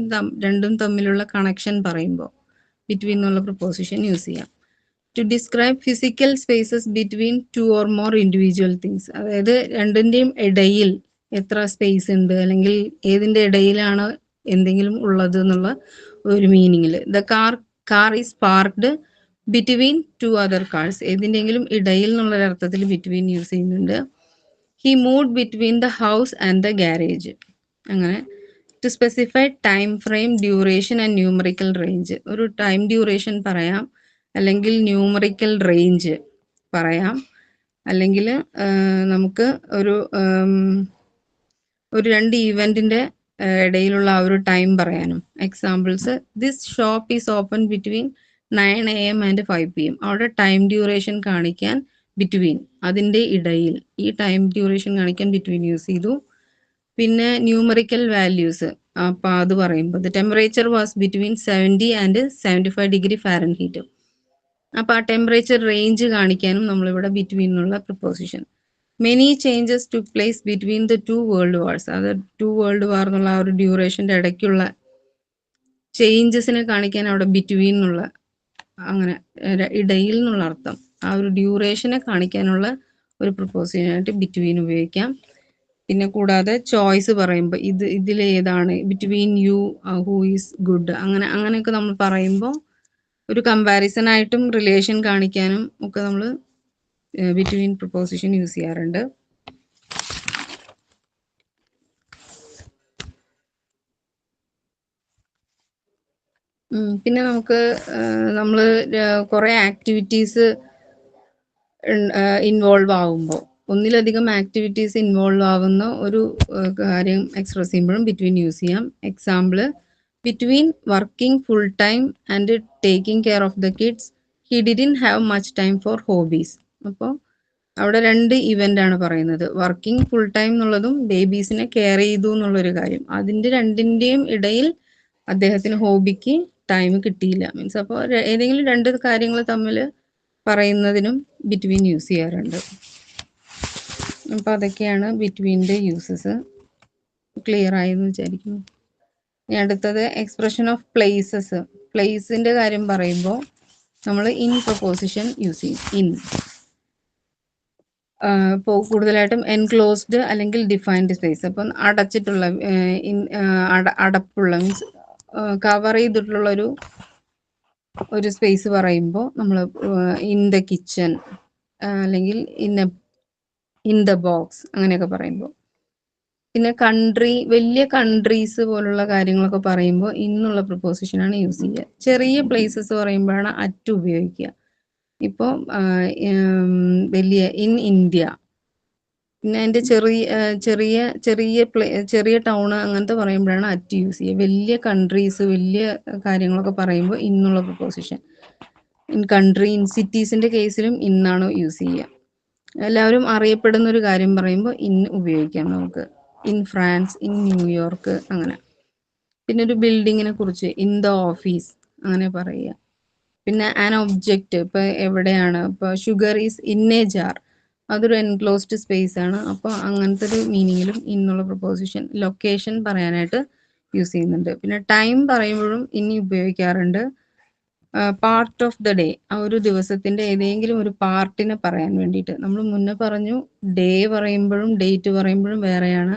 രണ്ടും തമ്മിലുള്ള കണക്ഷൻ പറയുമ്പോൾ ബിറ്റ്വീൻ എന്നുള്ള പ്രൊപ്പോസിഷൻ യൂസ് ചെയ്യാം. To describe physical spaces between 2 or more individual things, അതായത് രണ്ടിൻ്റെയും ഇടയിൽ എത്ര സ്പേസ് ഉണ്ട്, അല്ലെങ്കിൽ ഏതിൻ്റെ ഇടയിലാണ് എന്തെങ്കിലും ഉള്ളത് എന്നുള്ള ഒരു മീനിങ്ങിൽ. The car is parked between 2 other cars, ഏതിൻ്റെങ്കിലും ഇടയിൽ എന്നുള്ള അർത്ഥത്തിൽ ബിറ്റ്വീൻ യൂസ് ചെയ്യുന്നുണ്ട്. He moved between the house and the garage, അങ്ങനെ. To specify time frame, duration and numerical range, ഒരു ടൈം ഡ്യൂറേഷൻ പറയാം, അല്ലെങ്കിൽ ന്യൂമറിക്കൽ റേഞ്ച് പറയാം, അല്ലെങ്കിൽ നമുക്ക് ഒരു രണ്ട് ഈവൻറ്റിൻ്റെ ഇടയിലുള്ള ആ ഒരു ടൈം പറയാനും. Examples, this shop is open between 9 AM and 5 PM, അവിടെ ടൈം ഡ്യൂറേഷൻ കാണിക്കാൻ ബിറ്റ്വീൻ, അതിൻ്റെ ഇടയിൽ, ഈ ടൈം ഡ്യൂറേഷൻ കാണിക്കാൻ ബിറ്റ്വീൻ യൂസ് ചെയ്തു. പിന്നെ ന്യൂമറിക്കൽ വാല്യൂസ്, അപ്പോൾ അത് പറയുമ്പോൾ the temperature was between 70 and 75 degree Fahrenheit, അപ്പോൾ ആ ടെമ്പറേച്ചർ റേഞ്ച് കാണിക്കാനും നമ്മളിവിടെ ബിറ്റ്വീൻ എന്നുള്ള preposition. Many changes to place between the 2 world wars, അത് 2 world war എന്നുള്ള ആ ഒരു ഡ്യൂറേഷൻ്റെ ഇടയ്ക്കുള്ള ചേഞ്ചസിനെ കാണിക്കാൻ അവിടെ ബിറ്റ്വീൻ എന്നുള്ള, അങ്ങനെ ഇടയിൽ എന്നുള്ള അർത്ഥം, ആ ഒരു ഡ്യൂറേഷനെ കാണിക്കാനുള്ള ഒരു പ്രൊപ്പോസിഷനായിട്ട് ബിറ്റ്വീൻ ഉപയോഗിക്കാം. പിന്നെ കൂടാതെ ചോയ്സ് പറയുമ്പോൾ ഇതിലേതാണ് between you who is good അങ്ങനെയൊക്കെ നമ്മൾ പറയുമ്പോൾ ഒരു കമ്പാരിസൺ ആയിട്ടും റിലേഷൻ കാണിക്കാനും ഒക്കെ നമ്മൾ ബിറ്റ്വീൻ പ്രിപ്പോസിഷൻ യൂസ് ചെയ്യാറുണ്ട്. പിന്നെ നമുക്ക് നമ്മൾ കുറേ ആക്ടിവിറ്റീസ് ഇൻവോൾവ് ആവുമ്പോൾ ഒന്നിലധികം ആക്ടിവിറ്റീസ് ഇൻവോൾവ് ആവുന്ന ഒരു കാര്യം എക്സ്പ്രസ് ചെയ്യുമ്പോഴും ബിറ്റ്വീൻ യൂസ് ചെയ്യാം. Example, between working full time and taking care of the kids he didn't have much time for hobbies. അപ്പോൾ അവിടെ 2 ഇവന്റ് ആണ് പറയുന്നത്. വർക്കിംഗ് ഫുൾ ടൈം എന്നുള്ളതും ബേബീസിനെ കെയർ ചെയ്തു എന്നുള്ളൊരു കാര്യം. അതിന്റെ രണ്ടിന്റെയും ഇടയിൽ അദ്ദേഹത്തിന് ഹോബിക്ക് ടൈം കിട്ടിയില്ല. മീൻസ് അപ്പോൾ ഏതെങ്കിലും 2 കാര്യങ്ങൾ തമ്മിൽ പറയുന്നതിനും ബിറ്റ്വീൻ യൂസ് ചെയ്യാറുണ്ട്. അപ്പോൾ അതൊക്കെയാണ് ബിറ്റ്വീൻ്റെ യൂസസ്. ക്ലിയർ ആയെന്ന് വിചാരിക്കുന്നു. ഇനി അടുത്തത് എക്സ്പ്രഷൻ ഓഫ് പ്ലേസസ്. പ്ലേസിന്റെ കാര്യം പറയുമ്പോൾ നമ്മൾ ഇൻ പ്രൊപ്പോസിഷൻ യൂസ് ചെയ്യും. ഇൻ ഇപ്പോൾ കൂടുതലായിട്ടും എൻക്ലോസ്ഡ് അല്ലെങ്കിൽ ഡിഫൈൻഡ് സ്പേസ്. അപ്പം അടച്ചിട്ടുള്ള അടപ്പുള്ള മീൻസ് കവർ ചെയ്തിട്ടുള്ള ഒരു സ്പേസ് പറയുമ്പോൾ നമ്മൾ ഇൻ ദ കിച്ചൺ അല്ലെങ്കിൽ ഇൻ ദ ബോക്സ് അങ്ങനെയൊക്കെ പറയുമ്പോൾ. പിന്നെ കൺട്രി, വലിയ കൺട്രീസ് പോലുള്ള കാര്യങ്ങളൊക്കെ പറയുമ്പോൾ ഇന്നുള്ള പ്രിപ്പോസിഷനാണ് യൂസ് ചെയ്യുക. ചെറിയ പ്ലേസസ് പറയുമ്പോഴാണ് അറ്റ് ഉപയോഗിക്കുക. ഇപ്പോൾ വലിയ ഇൻ ഇന്ത്യ. പിന്നെ അതിൻ്റെ ചെറിയ ടൗൺ അങ്ങനത്തെ പറയുമ്പോഴാണ് അറ്റ് യൂസ് ചെയ്യുക. വലിയ കൺട്രീസ്, വലിയ കാര്യങ്ങളൊക്കെ പറയുമ്പോൾ ഇന്നുള്ള പ്രിപ്പോസിഷൻ. ഇൻ കൺട്രി, ഇൻ സിറ്റീസിന്റെ കേസിലും ഇന്നാണ് യൂസ് ചെയ്യുക. എല്ലാവരും അറിയപ്പെടുന്ന ഒരു കാര്യം പറയുമ്പോൾ ഇൻ ഉപയോഗിക്കാം നമുക്ക്. ഇൻ ഫ്രാൻസ്, ഇൻ ന്യൂയോർക്ക് അങ്ങനെ. പിന്നെ ഒരു ബിൽഡിങ്ങിനെ കുറിച്ച് ഇൻ ദ ഓഫീസ് അങ്ങനെ പറയുക. പിന്നെ ആൻ ഒബ്ജക്റ്റ്, ഇപ്പൊ എവിടെയാണ്, ഇപ്പൊ sugar is in A jar, അതൊരു എൻക്ലോസ്ഡ് സ്പേസ് ആണ്. അപ്പോൾ അങ്ങനത്തെ ഒരു മീനിങ്ങിലും ഇന്നുള്ള പ്രൊപ്പോസിഷൻ ലൊക്കേഷൻ പറയാനായിട്ട് യൂസ് ചെയ്യുന്നുണ്ട്. പിന്നെ ടൈം പറയുമ്പോഴും ഇനി ഉപയോഗിക്കാറുണ്ട്. പാർട്ട് ഓഫ് ദ ഡേ, ആ ഒരു ദിവസത്തിന്റെ ഏതെങ്കിലും ഒരു പാർട്ടിനെ പറയാൻ വേണ്ടിയിട്ട്. നമ്മൾ മുന്നേ പറഞ്ഞു ഡേ പറയുമ്പോഴും ഡേറ്റ് പറയുമ്പോഴും വേറെയാണ്,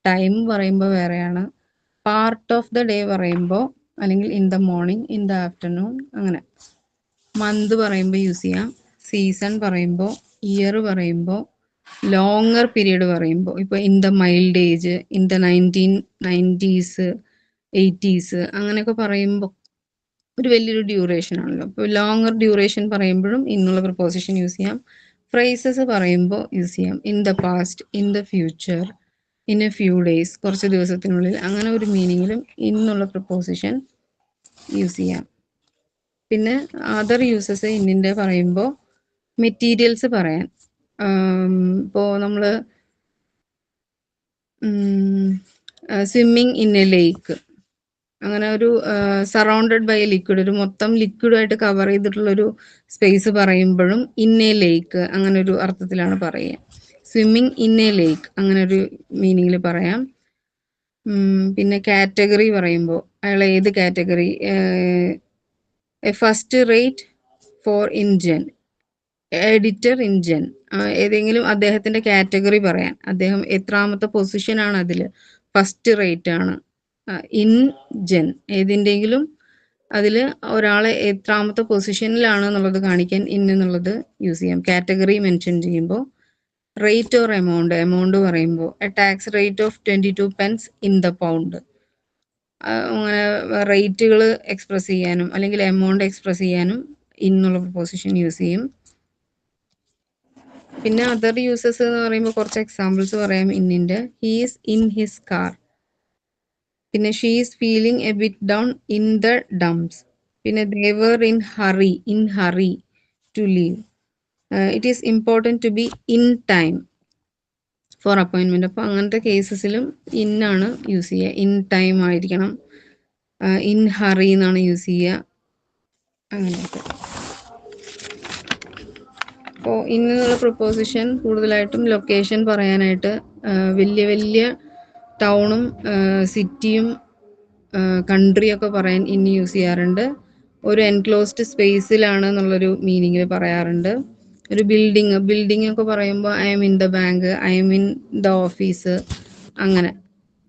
ടൈം പറയുമ്പോൾ വേറെയാണ്. പാർട്ട് ഓഫ് ദ ഡേ പറയുമ്പോൾ അല്ലെങ്കിൽ in the morning, in the afternoon അങ്ങനെ. മന്ത് പറയുമ്പോൾ യൂസ് ചെയ്യാം. സീസൺ പറയുമ്പോൾ, ഇയർ പറയുമ്പോൾ, ലോങ്ങർ പീരീഡ് പറയുമ്പോൾ, ഇപ്പോൾ in the mild age, in the 1990s 80s അങ്ങനെയൊക്കെ പറയുമ്പോൾ ഒരു വലിയൊരു ഡ്യൂറേഷൻ ആണല്ലോ. അപ്പോൾ ലോങ്ങർ ഡ്യൂറേഷൻ പറയുമ്പോഴും ഇന്നുള്ള പ്രിപ്പോസിഷൻ യൂസ് ചെയ്യാം. ഫ്രേസസ് പറയുമ്പോൾ യൂസ് ചെയ്യാം. In the past, in the future, in A few days, കുറച്ച് ദിവസത്തിനുള്ളിൽ, അങ്ങനെ ഒരു മീനിങ്ങിലും ഇന്നുള്ള പ്രിപ്പോസിഷൻ യൂസ് ചെയ്യാം. പിന്നെ അതർ യൂസസ് ഇന്നിൻ്റെ പറയുമ്പോൾ മെറ്റീരിയൽസ് പറയാൻ. ഇപ്പോൾ നമ്മൾ സ്വിമ്മിങ് ഇൻ എ ലേക്ക്, അങ്ങനെ ഒരു സറൗണ്ടഡ് ബൈ എ ലിക്വിഡ്, ഒരു മൊത്തം ലിക്വിഡായിട്ട് കവർ ചെയ്തിട്ടുള്ളൊരു സ്പേസ് പറയുമ്പോഴും ഇൻ എ ലേക്ക് അങ്ങനെ ഒരു അർത്ഥത്തിലാണ് പറയുക. സ്വിമ്മിങ് ഇൻ എ ലേക്ക് അങ്ങനെ ഒരു മീനിങ്ങിൽ പറയാം. പിന്നെ കാറ്റഗറി പറയുമ്പോൾ അയാൾ ഏത് category, a first rate for engine, editor engine, ഏതെങ്കിലും അദ്ദേഹത്തിന്റെ കാറ്റഗറി പറയാൻ. അദ്ദേഹം എത്രാമത്തെ പൊസിഷനാണ് അതിൽ, ഫസ്റ്റ് റേറ്റ് ആണ്. ഇൻ ജെൻ, ഏതിൻ്റെങ്കിലും അതിൽ ഒരാളെ എത്രാമത്തെ പൊസിഷനിലാണ് എന്നുള്ളത് കാണിക്കാൻ ഇൻ എന്നുള്ളത് യൂസ് ചെയ്യാം. കാറ്റഗറി മെൻഷൻ ചെയ്യുമ്പോൾ. റേറ്റ് ഓർ എമൗണ്ട് പറയുമ്പോൾ A tax rate of 22 pence in the pound. അങ്ങനെ റേറ്റുകൾ എക്സ്പ്രസ് ചെയ്യാനും അല്ലെങ്കിൽ എമൗണ്ട് എക്സ്പ്രസ് ചെയ്യാനും ഇന്നുള്ള പ്രൊപ്പോസിഷൻ യൂസ് ചെയ്യും. പിന്നെ അതർ യൂസസ് എന്ന് പറയുമ്പോൾ കുറച്ച് എക്സാമ്പിൾസ് പറയാം ഇന്നിൻ്റെ. He is in his car. പിന്നെ she is feeling a bit down in the dumps. പിന്നെ they were in hurry to leave. It is important to be in time for appointment. അപ്പോൾ അങ്ങനത്തെ കേസസിലും ഇന്നാണ് യൂസ് ചെയ്യുക. In time ആയിരിക്കണം, in hurry എന്നാണ് use ചെയ്യുക, അങ്ങനെയൊക്കെ. അപ്പോൾ ഇന്നുള്ള പ്രൊപ്പോസിഷൻ കൂടുതലായിട്ടും ലൊക്കേഷൻ പറയാനായിട്ട്, വലിയ വലിയ ടൗണും സിറ്റിയും കൺട്രിയൊക്കെ പറയാൻ ഇന്ന് യൂസ് ചെയ്യാറുണ്ട്. ഒരു എൻക്ലോസ്ഡ് സ്പേസിലാണ് എന്നുള്ളൊരു മീനിങ്ങിൽ പറയാറുണ്ട്. ഒരു ബിൽഡിംഗ് ഒക്കെ പറയുമ്പോൾ I am in the bank, I am in the office, അങ്ങനെ.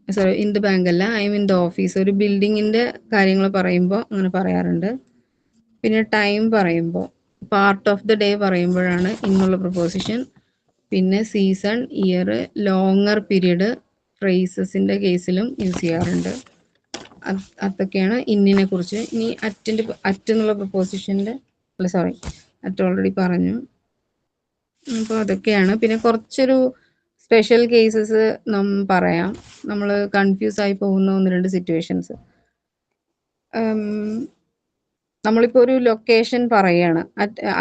സോറി, ഇൻ ദ ബാങ്ക് അല്ല, I am in the office. ഒരു ബിൽഡിങ്ങിന്റെ കാര്യങ്ങൾ പറയുമ്പോൾ അങ്ങനെ പറയാറുണ്ട്. പിന്നെ ടൈം പറയുമ്പോൾ, പാർട്ട് ഓഫ് ദ ഡേ പറയുമ്പോഴാണ് ഇന്നുള്ള പ്രൊപ്പോസിഷൻ. പിന്നെ സീസൺ, ഇയർ, ലോങ്ങർ പീരീഡ് ഫ്രേസസിന്റെ കേസിലും യൂസ് ചെയ്യാറുണ്ട്. അതൊക്കെയാണ് ഇന്നിനെ കുറിച്ച്. ഇനി അറ്റ് എന്നുള്ള പ്രൊപ്പോസിഷന്റെ സോറി, അറ്റ് ഓൾറെഡി പറഞ്ഞു. അപ്പോൾ അതൊക്കെയാണ്. പിന്നെ കുറച്ചൊരു സ്പെഷ്യൽ കേസസ് പറയാം. നമ്മൾ കൺഫ്യൂസ് ആയി പോകുന്ന 1-2 സിറ്റുവേഷൻസ്. നമ്മളിപ്പോൾ ഒരു ലൊക്കേഷൻ പറയാണ്,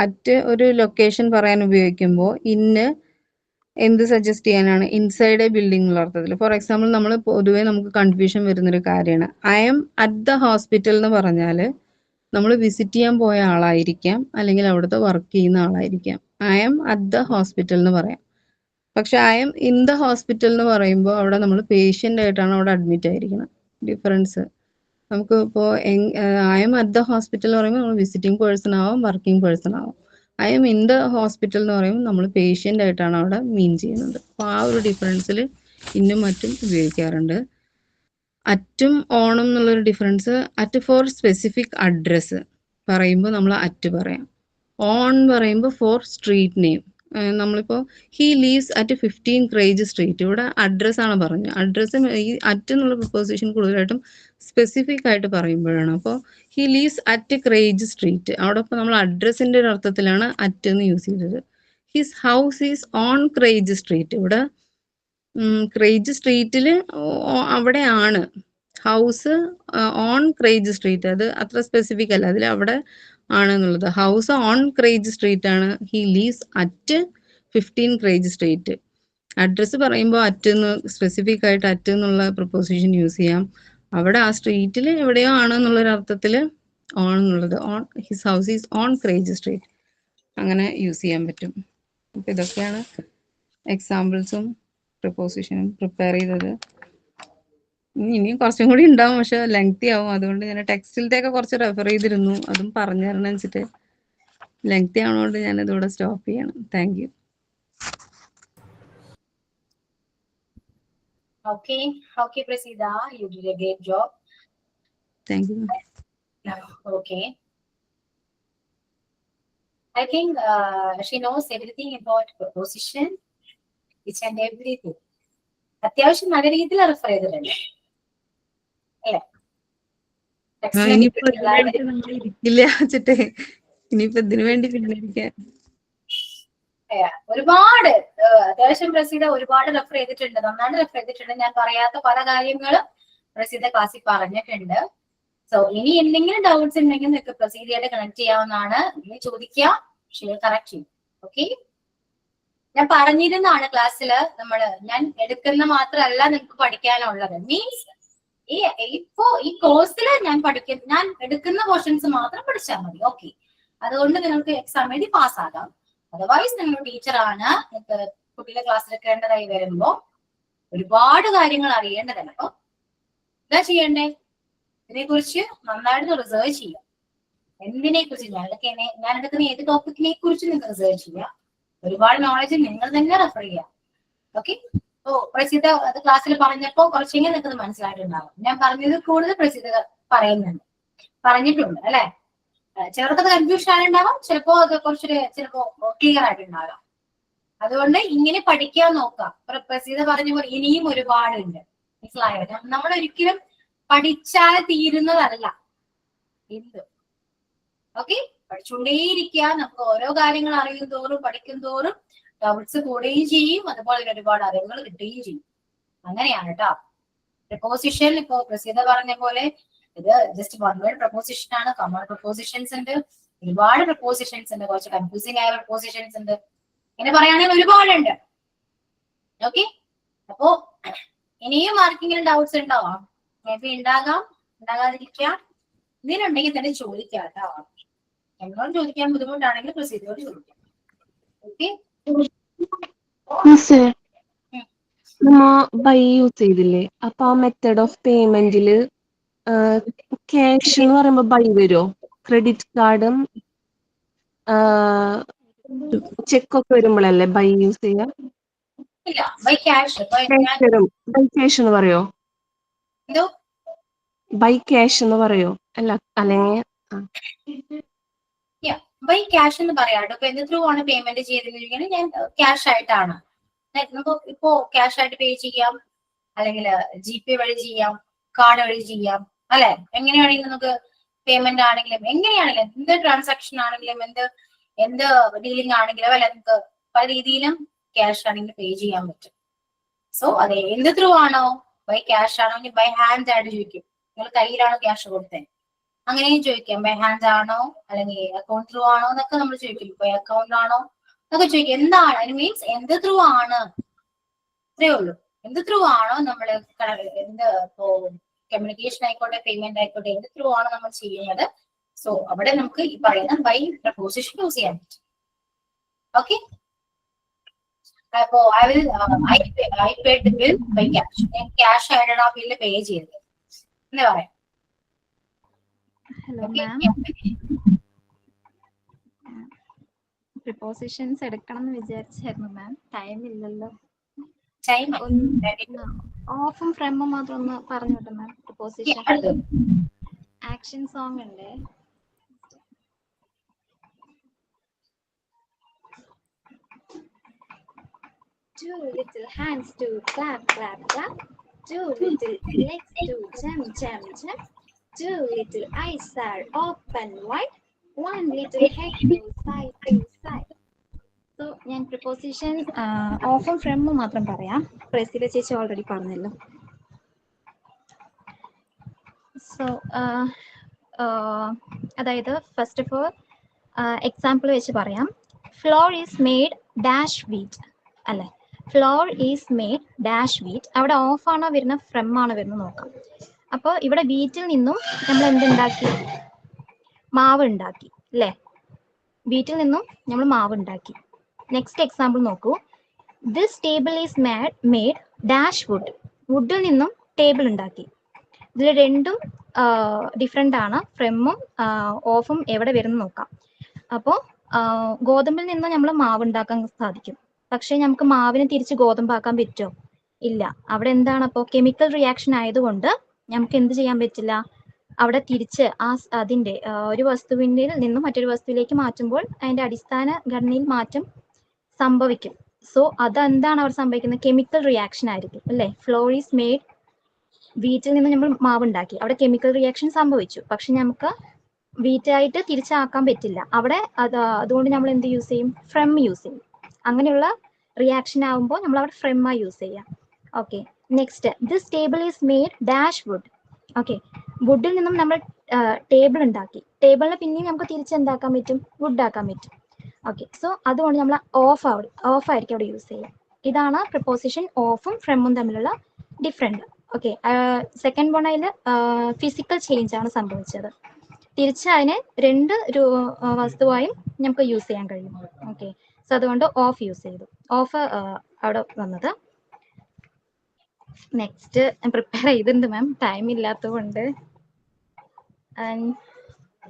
അറ്റ് ഒരു ലൊക്കേഷൻ പറയാൻ ഉപയോഗിക്കുമ്പോൾ ഇന്ന് എന്ത് സജസ്റ്റ് ചെയ്യാനാണ്? ഇൻസൈഡ് എ ബിൽഡിംഗ് എന്നുള്ള അർത്ഥത്തിൽ. ഫോർ എക്സാമ്പിൾ, നമ്മൾ പൊതുവേ നമുക്ക് കൺഫ്യൂഷൻ വരുന്നൊരു കാര്യമാണ്. I am at the hospital എന്ന് പറഞ്ഞാൽ നമ്മൾ വിസിറ്റ് ചെയ്യാൻ പോയ ആളായിരിക്കാം, അല്ലെങ്കിൽ അവിടുത്തെ വർക്ക് ചെയ്യുന്ന ആളായിരിക്കാം. I am at the hospital എന്ന് പറയാം. പക്ഷെ I am in the hospital എന്ന് പറയുമ്പോൾ അവിടെ നമ്മൾ പേഷ്യൻ്റ് ആയിട്ടാണ് അവിടെ അഡ്മിറ്റ് ആയിരിക്കണം. ഡിഫറൻസ് നമുക്ക് ഇപ്പോൾ I am at the hospital എന്ന് പറയുമ്പോൾ നമ്മൾ വിസിറ്റിംഗ് പേഴ്സൺ ആവാം, വർക്കിംഗ് പേഴ്സൺ ആവാം. I am in the hospital എന്ന് പറയുമ്പോൾ നമ്മൾ പേഷ്യൻ്റ് ആയിട്ടാണ് അവിടെ മീൻ ചെയ്യുന്നത്. അപ്പോൾ ആ ഒരു ഡിഫറൻസിൽ ഇന്നും മറ്റും ഉപയോഗിക്കാറുണ്ട്. അറ്റും ഓണം എന്നുള്ളൊരു difference, at four specific address പറയുമ്പോൾ നമ്മൾ അറ്റ് പറയാം. ഓൺ പറയുമ്പോൾ ഫോർ സ്ട്രീറ്റ് നെയിം. നമ്മളിപ്പോൾ he lives at 15 Craig street, ഇവിടെ അഡ്രസ് ആണ് പറഞ്ഞത്. അഡ്രസ്സ് ഈ അറ്റ് എന്നുള്ള പ്രൊപ്പോസിഷൻ കൂടുതലായിട്ടും സ്പെസിഫിക് ആയിട്ട് പറയുമ്പോഴാണ്. അപ്പോൾ ഹി ലീവ്സ് അറ്റ് ക്രേജ് സ്ട്രീറ്റ്, അവിടെ ഇപ്പോൾ നമ്മൾ അഡ്രസ്സിൻ്റെ ഒരു അർത്ഥത്തിലാണ് അറ്റ് എന്ന് യൂസ് ചെയ്തത്. His house is on Craig street, ഇവിടെ ക്രേജ് സ്ട്രീറ്റിൽ അവിടെയാണ്. ഹൗസ് ഓൺ ക്രേജ് സ്ട്രീറ്റ്, അത് അത്ര സ്പെസിഫിക് അല്ല, അതിൽ അവിടെ ആണ് എന്നുള്ളത്. ഹൗസ് ഓൺ ക്രേജ് സ്ട്രീറ്റ് ആണ്. He lives at 15 Craig street. Address പറയുമ്പോൾ അറ്റ് എന്ന് സ്പെസിഫിക് ആയിട്ട് അറ്റ് എന്നുള്ള പ്രൊപ്പോസിഷൻ യൂസ് ചെയ്യാം. അവിടെ ആ സ്ട്രീറ്റിൽ എവിടെയോ ആണ് എന്നുള്ളൊരു അർത്ഥത്തിൽ ഓൺ എന്നുള്ളത്, on his house is on Craig street, അങ്ങനെ യൂസ് ചെയ്യാൻ പറ്റും. അപ്പം ഇതൊക്കെയാണ് എക്സാമ്പിൾസും പ്രൊപ്പോസിഷനും പ്രിപ്പയർ ചെയ്തത്. ഇനിയും കുറച്ചും കൂടി ഉണ്ടാവും, പക്ഷെ ലെങ്തി ആവും. അതുകൊണ്ട് ഞാൻ ടെക്സ്റ്റിലത്തെയൊക്കെ കുറച്ച് റെഫർ ചെയ്തിരുന്നു, അതും പറഞ്ഞു തരണം വെച്ചിട്ട്. ലെങ്തി ആവുന്നതുകൊണ്ട് ഞാൻ ഇതിവിടെ സ്റ്റോപ്പ് ചെയ്യണം. Thank you. Okay, Prasida, you did a great job. Thank you. Okay. I think she knows everything about proposition, each and everything. അത്യാവശ്യം നല്ല രീതിയിൽ റെഫർ ചെയ്തിട്ടുണ്ട് അല്ലേ? ഇനിയിപ്പോ നമ്മൾ ഇരിക്കില്ല വെച്ചിട്ട്, ഇനിയിപ്പോ ഇതിനു വേണ്ടി പിന്നെ ഇരിക്കാൻ ഒരുപാട് അത്യാവശ്യം പ്രസീത ഒരുപാട് റെഫർ ചെയ്തിട്ടുണ്ട്, നന്നായിട്ട് റെഫർ ചെയ്തിട്ടുണ്ട്. ഞാൻ പറയാത്ത പല കാര്യങ്ങളും പ്രസീത ക്ലാസ്സിൽ പറഞ്ഞിട്ടുണ്ട്. സോ ഇനി എന്തെങ്കിലും ഡൗട്ട്സ് ഉണ്ടെങ്കിൽ നിങ്ങൾക്ക് പ്രസീതയായിട്ട് കണക്ട് ചെയ്യാവുന്നതാണ്. ഇനി ചോദിക്കുക, ഷെയർ കറക്റ്റ് ചെയ്യും. ഓക്കെ, ഞാൻ പറഞ്ഞിരുന്നാണ് ക്ലാസ്സില് ഞാൻ എടുക്കുന്ന മാത്രമല്ല നിങ്ങൾക്ക് പഠിക്കാനുള്ളത്. മീൻസ് ഇപ്പോ ഈ കോഴ്സിൽ ഞാൻ എടുക്കുന്ന പോർഷൻസ് മാത്രം പഠിച്ചാൽ മതി. ഓക്കെ, അതുകൊണ്ട് നിങ്ങൾക്ക് എക്സാം എഴുതി പാസ്സാകാം. അതർവൈസ് നിങ്ങൾ ടീച്ചറാണ്, കുട്ടികളെ ക്ലാസ് എടുക്കേണ്ടതായി വരുമ്പോ ഒരുപാട് കാര്യങ്ങൾ അറിയേണ്ടതല്ല. അപ്പൊ എന്താ ചെയ്യണ്ടേ? ഇതിനെക്കുറിച്ച് നന്നായിട്ട് റിസർച്ച് ചെയ്യാം. എന്തിനെ കുറിച്ച് ഞാൻ എടുക്കുന്ന ഏത് ടോപ്പിക്കിനെ കുറിച്ച് നിങ്ങൾക്ക് റിസർച്ച് ചെയ്യാം. ഒരുപാട് നോളജ് നിങ്ങൾ തന്നെ റെഫർ ചെയ്യാം. ഓക്കെ, പ്രസിദ്ധ അത് ക്ലാസ്സിൽ പറഞ്ഞപ്പോ കുറച്ചെങ്കിലും നിങ്ങൾക്ക് മനസ്സിലായിട്ടുണ്ടാവും. ഞാൻ പറഞ്ഞത് കൂടുതൽ പ്രസിദ്ധ പറഞ്ഞിട്ടുണ്ട് അല്ലെ? ചിലർക്കത് കൺഫ്യൂഷൻ ആയിട്ടുണ്ടാവാം, ചിലപ്പോ അത് ചിലപ്പോ ക്ലിയർ ആയിട്ടുണ്ടാകാം. അതുകൊണ്ട് ഇങ്ങനെ പഠിക്കാൻ നോക്കാം. പ്രസിദ്ധ പറഞ്ഞ പോലെ ഇനിയും ഒരുപാടുണ്ട്. മനസ്സിലായോ? നമ്മൾ ഒരിക്കലും പഠിച്ചാൽ തീരുന്നതല്ല എന്ത്. ഓക്കെ, പഠിച്ചുകൊണ്ടേയിരിക്കുക. നമുക്ക് ഓരോ കാര്യങ്ങൾ അറിയും തോറും പഠിക്കും തോറും ഡൗട്ട്സ് കൂടുകയും ചെയ്യും, അതുപോലെ ഒരുപാട് അറിവുകൾ കിട്ടുകയും ചെയ്യും. അങ്ങനെയാണ് കേട്ടോ. പ്രപ്പോസിഷൻ ഇപ്പോ പ്രസിദ്ധ പറഞ്ഞ പോലെ ഇത് ജസ്റ്റ് വൺ വേർഡ് പ്രപ്പോസിഷൻ ആണ്. കമൺ പ്രപ്പോസിഷൻസ് ഉണ്ട്, ഒരുപാട് പ്രപ്പോസിഷൻസ് ഉണ്ട്, കുറച്ച് കൺഫ്യൂസിംഗ് ആയ പ്രപ്പോസിഷൻസ് ഉണ്ട്. ഇങ്ങനെ പറയുകയാണെങ്കിൽ ഒരുപാടുണ്ട്. ഓക്കെ, അപ്പോ ഇനിയും ആർക്കെങ്കിലും ഡൗട്ട്സ് ഉണ്ടാവാം, മേ ബി ഉണ്ടാകാതിരിക്കാം. ഇതിനുണ്ടെങ്കിൽ തന്നെ ചോദിക്കാം കേട്ടോ. എന്നോട് ചോദിക്കാൻ ബുദ്ധിമുട്ടാണെങ്കിൽ പ്രസിദ്ധയോട് ചോദിക്കാം. ഓക്കെ, ബൈ യൂസ് ചെയ്തില്ലേ? അപ്പൊ ആ മെത്തേഡ് ഓഫ് പേയ്മെന്റില് ക്യാഷ് എന്ന് പറയുമ്പോ ബൈ വരുമോ? ക്രെഡിറ്റ് കാർഡും ചെക്ക് ഒക്കെ വരുമ്പോഴല്ലേ ബൈ യൂസ് ചെയ്യാം? ഇല്ല, ബൈ ക്യാഷ്. ബൈ ക്യാഷ് എന്ന് പറയോ? എന്തോ ബൈ ക്യാഷ് എന്ന് പറയോ? അല്ല അല്ലെങ്കിൽ ബൈ ക്യാഷ് എന്ന് പറയാട്ടോ. ഇപ്പൊ എന്ത് ത്രൂ ആണ് പേയ്മെന്റ് ചെയ്തിരിക്കുന്നത്? ഞാൻ ക്യാഷ് ആയിട്ടാണ്. നമുക്ക് ഇപ്പോ ക്യാഷ് ആയിട്ട് പേ ചെയ്യാം, അല്ലെങ്കിൽ GPay വഴി ചെയ്യാം, കാർഡ് വഴി ചെയ്യാം, അല്ലെ? എങ്ങനെയാണെങ്കിലും നമുക്ക് പേയ്മെന്റ് ആണെങ്കിലും എങ്ങനെയാണെങ്കിലും എന്ത് ട്രാൻസാക്ഷൻ ആണെങ്കിലും എന്ത് ഡീലിംഗ് ആണെങ്കിലും അല്ലെ, നമുക്ക് പല രീതിയിലും ക്യാഷ് ആണെങ്കിൽ പേ ചെയ്യാൻ പറ്റും. സോ അതെ, എന്ത് ത്രൂ ആണോ, ബൈ ക്യാഷ് ആണോ, ഇനി ബൈ ഹാൻഡ് ആയിട്ട് ചോദിക്കും, നിങ്ങൾ കയ്യിലാണോ ക്യാഷ് കൊടുത്തത്, അങ്ങനെയും ചോദിക്കാം. ബൈ ഹാൻഡ് ആണോ അല്ലെങ്കിൽ അക്കൗണ്ട് ത്രൂ ആണോ എന്നൊക്കെ നമ്മൾ ചോദിക്കും. ബൈ അക്കൗണ്ട് ആണോ എന്നൊക്കെ ചോദിക്കും. എന്താണ് അതിന് മീൻസ്, എന്ത് ത്രൂ ആണ്, ഇത്രയേ ഉള്ളൂ. എന്ത് ത്രൂ ആണോ നമ്മൾ എന്ത് ഇപ്പോ കമ്മ്യൂണിക്കേഷൻ ആയിക്കോട്ടെ, പേയ്മെന്റ് ആയിക്കോട്ടെ, എന്ത് ത്രൂ ആണ് നമ്മൾ ചെയ്യുന്നത്. സോ അവിടെ നമുക്ക് ഈ പറയുന്ന ബൈ പ്രപ്പോസിഷൻ യൂസ് ചെയ്യാൻ പറ്റും. ഓക്കെ, അപ്പോ ഐ പേഡ് ബിൽ ബൈ ക്യാഷ്. ഞാൻ ക്യാഷ് ആയിട്ടാണ് ആ ബില്ല് പേ ചെയ്തത് എന്ന് പറയാം. ഹലോ മാം, പ്രിപ്പോസിഷൻസ് എടുക്കണം എന്ന് വിചാരിച്ചായിരുന്നു മാം. ടൈം ഇല്ലല്ലോ. ഓഫും ഫ്രമും മാത്രം ഒന്ന് പറഞ്ഞോട്ടെ മാം. പ്രിപ്പോസിഷൻ ആക്ഷൻ സോങ് ഉണ്ട്. Two little hands to clap, clap, clap. Two little legs to jump, jump, jump. Two little eyes are open wide. One little head to side to side. So, ഞാൻ preposition ഓഫും ഫ്രമും മാത്രം പറയാം. പ്രസീല ചേച്ചി already പറഞ്ഞല്ലോ. So അതായത് first of all example വെച്ച് പറയാം. Flour is made dash wheat അല്ലേ? Flour is made dash wheat. അവിടെ ഓഫ് ആണോ വരുന്നത്, ഫ്രം ആണോ വരുന്നത് നോക്കാം. അപ്പോൾ ഇവിടെ വീറ്റിൽ നിന്നും നമ്മൾ എന്തുണ്ടാക്കി, മാവ് ഉണ്ടാക്കി അല്ലേ? വീറ്റിൽ നിന്നും നമ്മൾ മാവ് ഉണ്ടാക്കി. നെക്സ്റ്റ് എക്സാമ്പിൾ നോക്കൂ. This table is made dash wood. വുഡിൽ നിന്നും ടേബിൾ ഉണ്ടാക്കി. ഇതിൽ രണ്ടും ഡിഫറെൻ്റ് ആണ്. ഫ്രമും ഓഫും എവിടെ വരുന്നു നോക്കാം. അപ്പോൾ ഗോതമ്പിൽ നിന്ന് നമ്മൾ മാവ് ഉണ്ടാക്കാൻ സാധിക്കും. പക്ഷെ നമുക്ക് മാവിനെ തിരിച്ച് ഗോതമ്പാക്കാൻ പറ്റുമോ? ഇല്ല. അവിടെ എന്താണ്, അപ്പോൾ കെമിക്കൽ റിയാക്ഷൻ ആയതുകൊണ്ട് നമുക്ക് എന്ത് ചെയ്യാൻ പറ്റില്ല. അവിടെ തിരിച്ച് അതിൻ്റെ ഒരു വസ്തുവിൻ്റെ നിന്നും മറ്റൊരു വസ്തുവിലേക്ക് മാറ്റുമ്പോൾ അതിൻ്റെ അടിസ്ഥാന ഘടനയിൽ മാറ്റം സംഭവിക്കും. സോ അതെന്താണ് അവിടെ സംഭവിക്കുന്നത്, കെമിക്കൽ റിയാക്ഷൻ ആയിരിക്കും അല്ലേ? ഫ്ലോർ ഈസ് മെയ്ഡ്, വീറ്റിൽ നിന്ന് നമ്മൾ മാവ് ഉണ്ടാക്കി, അവിടെ കെമിക്കൽ റിയാക്ഷൻ സംഭവിച്ചു. പക്ഷെ നമുക്ക് വീറ്റായിട്ട് തിരിച്ചാക്കാൻ പറ്റില്ല. അവിടെ അതുകൊണ്ട് നമ്മൾ എന്ത് യൂസ് ചെയ്യും, ഫ്രം യൂസ് ചെയ്യും. അങ്ങനെയുള്ള റിയാക്ഷൻ ആകുമ്പോൾ നമ്മൾ അവിടെ ഫ്രം യൂസ് ചെയ്യാം. Okay, next this table is made dash wood. Okay, വുഡിൽ നിന്നും നമ്മൾ ടേബിൾ ഉണ്ടാക്കി. ടേബിളിനെ പിന്നെയും നമുക്ക് തിരിച്ചെന്താക്കാൻ പറ്റും, വുഡ് ആക്കാൻ പറ്റും. ഓക്കെ, സോ അതുകൊണ്ട് നമ്മൾ ഓഫ് ആയിരിക്കും അവിടെ യൂസ് ചെയ്യുക. ഇതാണ് പ്രിപ്പോസിഷൻ ഓഫും ഫ്രമും തമ്മിലുള്ള ഡിഫറെൻറ്റ്. ഓക്കെ, സെക്കൻഡ് വണ്ണയിൽ ഫിസിക്കൽ ചേഞ്ച് ആണ് സംഭവിച്ചത്. തിരിച്ച് അതിനെ രണ്ട് വസ്തുവായും നമുക്ക് യൂസ് ചെയ്യാൻ കഴിയും. ഓക്കെ, സോ അതുകൊണ്ട് ഓഫ് യൂസ് ചെയ്തു. ഓഫ് അവിടെ വന്നത്. നെക്സ്റ്റ് പ്രിപ്പയർ ചെയ്തിട്ടുണ്ട് മാം, ടൈം ഇല്ലാത്തതുകൊണ്ട്.